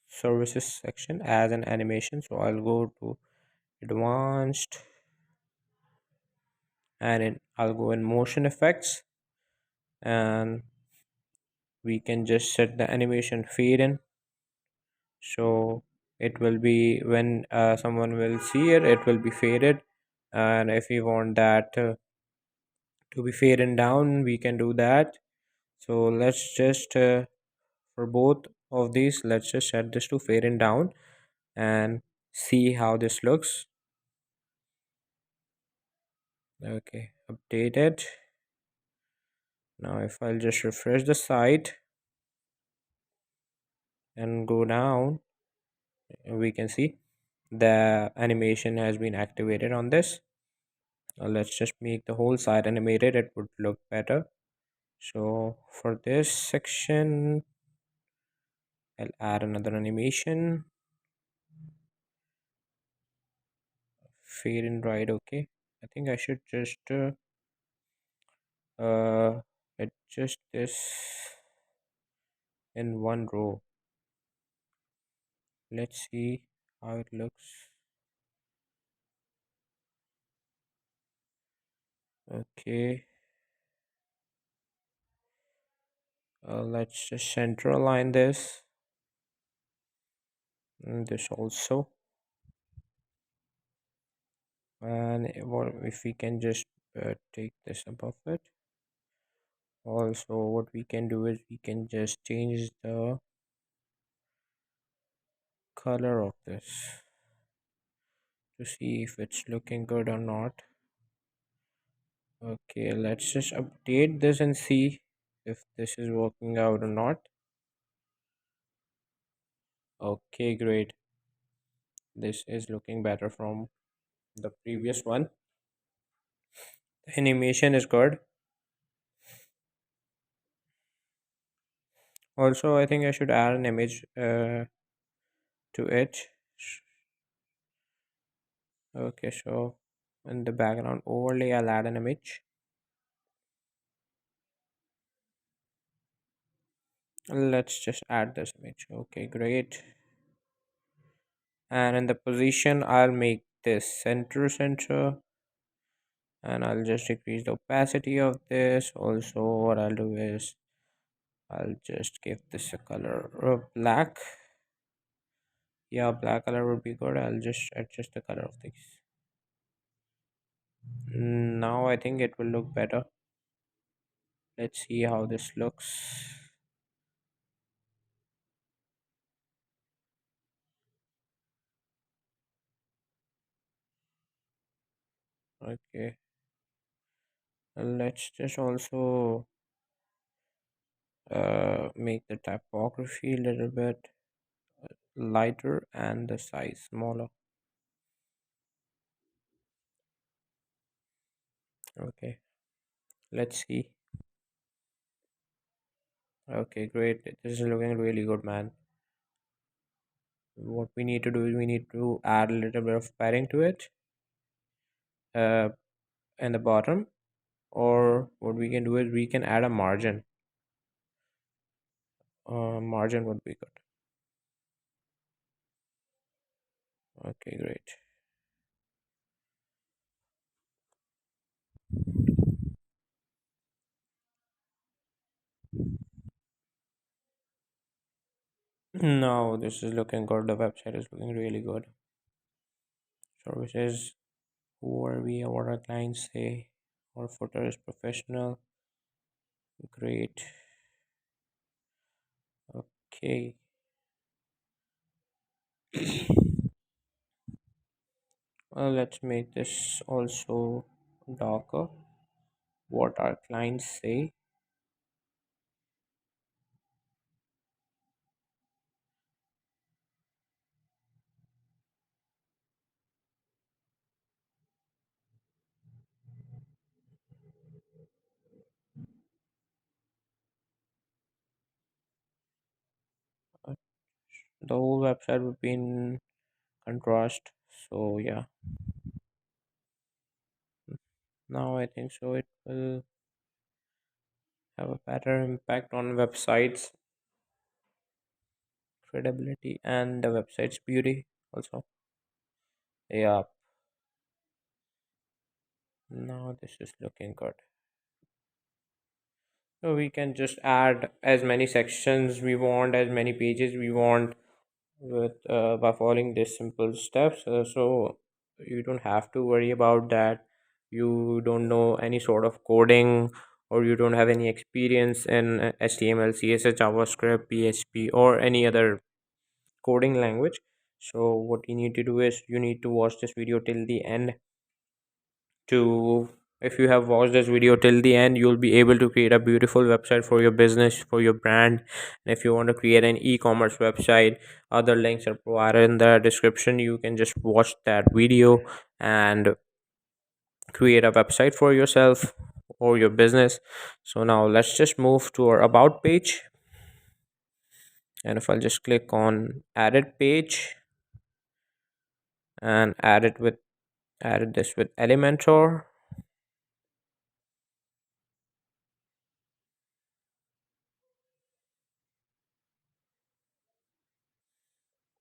Speaker 1: services section as an animation, so I'll go to advanced, and I'll go in motion effects, and we can just set the animation fade in, so it will be when someone will see it, it will be faded. And if we want that to be faded down, we can do that. So let's just for both of these, let's just set this to fade down and see how this looks. Okay, updated. Now if I'll just refresh the site and go down, we can see the animation has been activated on this. Let's just make the whole site animated, it would look better. So for this section, I'll add another animation, fade in right. Okay, I think I should just uh adjust this in one row. Let's see how it looks. Okay, let's just center align this, and this also. And what if we can just take this above it. Also, what we can do is we can just change the color of this to see if it's looking good or not. Okay, let's just update this and see if this is working out or not. Okay, great. This is looking better from the previous one. The animation is good. Also, I think I should add an image to it. Okay, so in the background overlay, I'll add an image. Let's just add this image. Okay, great. And in the position, I'll make this center, and I'll just decrease the opacity of this. Also, what I'll do is I'll just give this a color of black. Yeah, black color would be good. I'll just adjust the color of this. Now I think it will look better. Let's see how this looks. Okay, let's just also make the typography a little bit lighter and the size smaller. Okay, let's see. Okay, great. This is looking really good, man. What we need to do is we need to add a little bit of padding to it uh, in the bottom, or what we can do is we can add a margin. Margin would be good. Okay, great. Now this is looking good. The website is looking really good. Services, who are we? What our clients say. Our footer is professional. Great. Okay. Let's make this also darker. What our clients say. Uh, the whole website would be in contrast. So yeah. Now I think so. It will have a better impact on websites credibility and the website's beauty also. Yeah. Now this is looking good. So we can just add as many sections we want, as many pages we want with by following these simple steps. So you don't have to worry about that. You don't know any sort of coding, or you don't have any experience in HTML, CSS, JavaScript, PHP, or any other coding language. So what you need to do is you need to watch this video till the end to if you have watched this video till the end, you'll be able to create a beautiful website for your business, for your brand. And if you want to create an e-commerce website, other links are provided in the description. You can just watch that video and create a website for yourself or your business. So now let's just move to our about page, and if I'll just click on added page and added this with Elementor.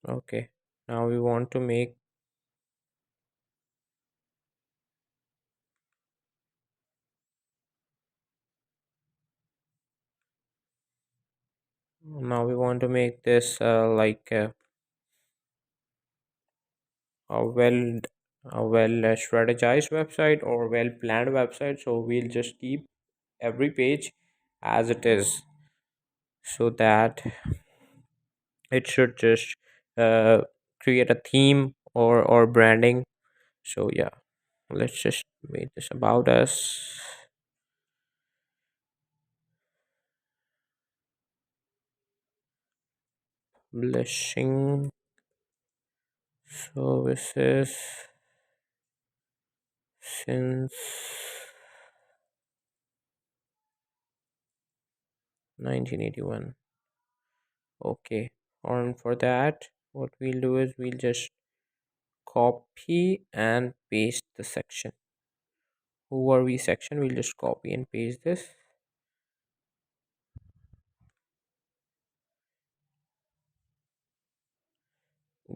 Speaker 1: Okay, now we want to make this like a well strategized website or well planned website. So we'll just keep every page as it is, so that it should just uh, create a theme or branding. So yeah, let's just make this about us, publishing services since 1981. Okay, and for that, what we'll do is we'll just copy and paste the section. Who are we section? We'll just copy and paste this.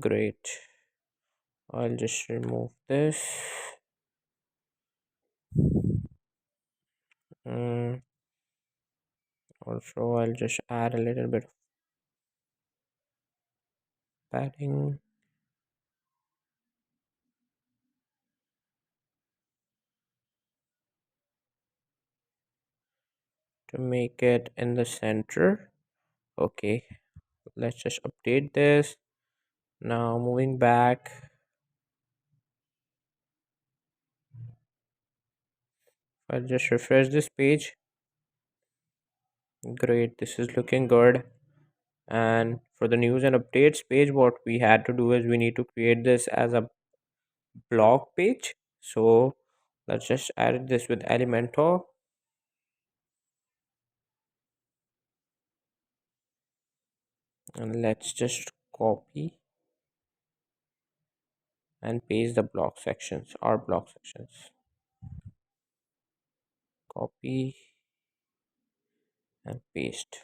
Speaker 1: Great. I'll just remove this. Mm, Also, I'll just add a little bit of padding to make it in the center. Okay, let's just update this. Now, moving back, I'll just refresh this page. Great, this is looking good. And for the news and updates page, what we had to do is we need to create this as a blog page. So let's just add this with Elementor, and let's just copy and paste the block sections, our block sections. Copy and paste.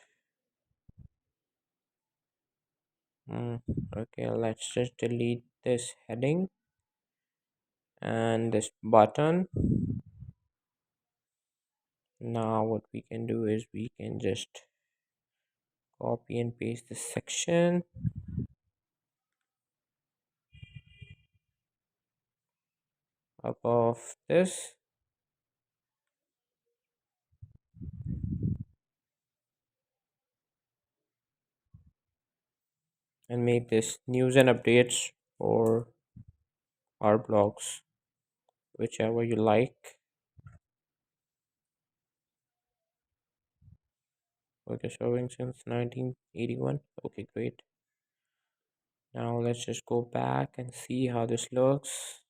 Speaker 1: Okay, let's just delete this heading and this button. Now what we can do is we can just copy and paste this section above this, and make this news and updates for our blogs, whichever you like. Okay, showing since 1981. Okay, great. Now let's just go back and see how this looks.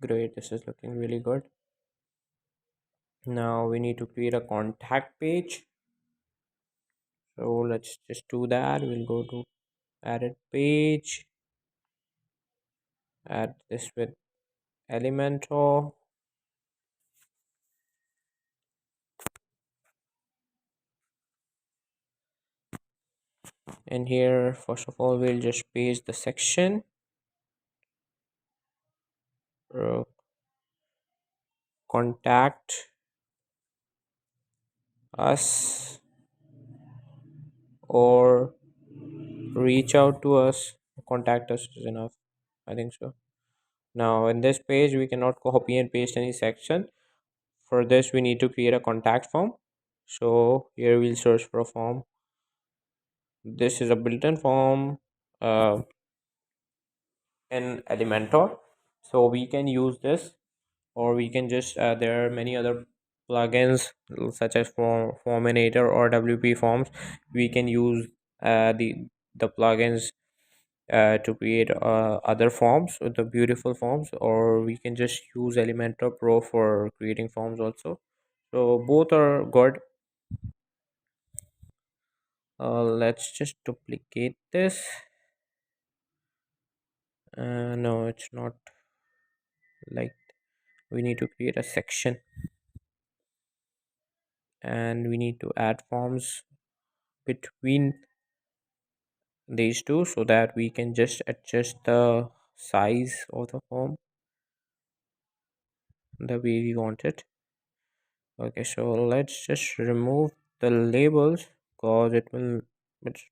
Speaker 1: Great, this is looking really good. Now we need to create a contact page. So let's just do that. We'll go to added page, add this with Elementor. And here, first of all, we'll just paste the section. uh, Contact us or reach out to us. Contact us is enough, I think so. Now in this page we cannot copy and paste any section. For this we need to create a contact form. So here we'll search for a form. This is a built-in form uh, in Elementor, so we can use this, or we can just there are many other plugins such as Forminator or WP Forms. We can use the plugins to create other forms with the beautiful forms, or we can just use Elementor Pro for creating forms also. So both are good. Let's just duplicate this. No, it's not like, we need to create a section, and we need to add forms between these two so that we can just adjust the size of the form the way we want it. Okay, so let's just remove the labels because it's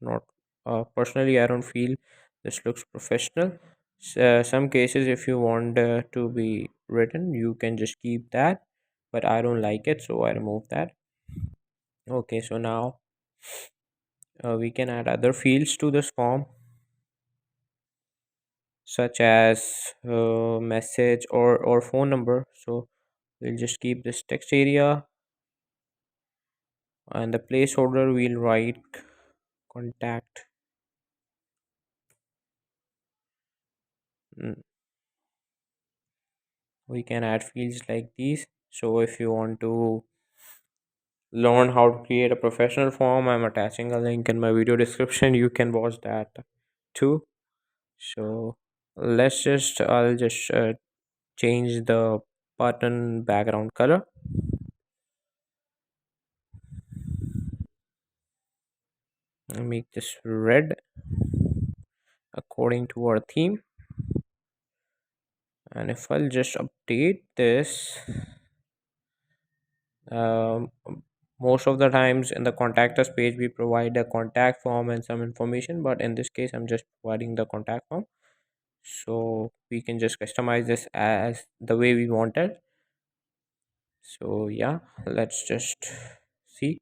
Speaker 1: not, personally I don't feel this looks professional. Some cases if you want to be written you can just keep that, but I don't like it, so I remove that. Okay, so now we can add other fields to this form, such as message or phone number. So we'll just keep this text area, and the placeholder we'll write contact. Mm, we can add fields like these. So if you want to learn how to create a professional form. I'm attaching a link in my video description. You can watch that too. So I'll just change the button background color and make this red according to our theme. And if I'll just update this, um, most of the times in the contact us page we provide a contact form and some information, but in this case I'm just providing the contact form, so we can just customize this as the way we want it. So yeah, let's just see.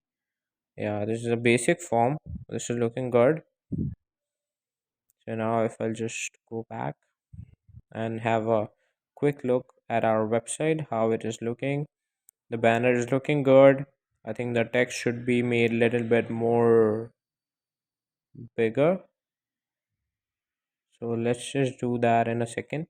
Speaker 1: Yeah, this is a basic form. This is looking good. So now if I'll just go back and have a quick look at our website, how it is looking. The banner is looking good. I think the text should be made a little bit more bigger. So let's just do that in a second.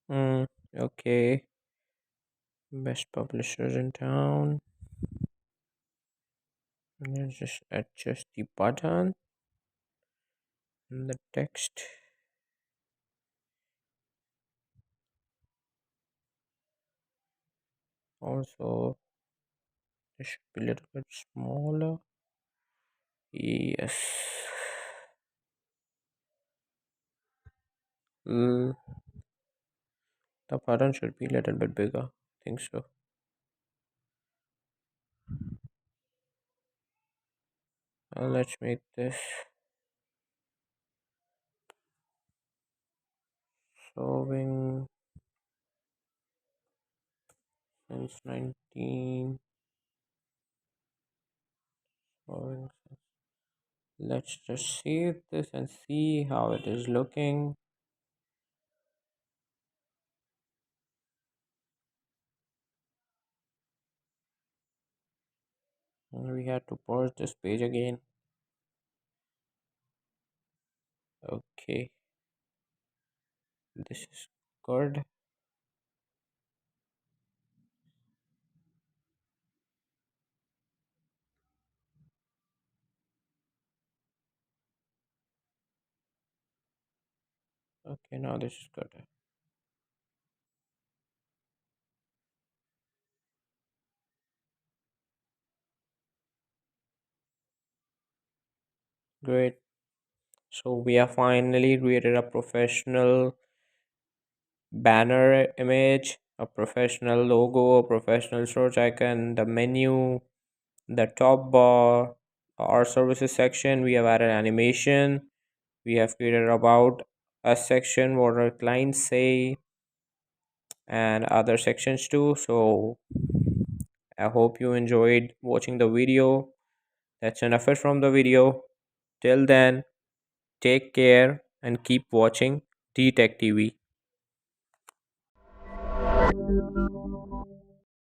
Speaker 1: Mm, okay. Best publishers in town. Let's just adjust the button and the text. Also, it should be a little bit smaller. Yes. Mm, the button should be a little bit bigger. I think so. Let's make this showing since 19. Showing. Let's just save this and see how it is looking. And we had to pause this page again. Okay, this is good. Okay, now this is good. Great. So we have finally created a professional banner image, a professional logo, a professional search icon, the menu, the top bar, our services section. We have added animation. We have created about a section what our clients say and other sections too. So I hope you enjoyed watching the video. That's enough it from the video. Till then, take care and keep watching T Tech TV.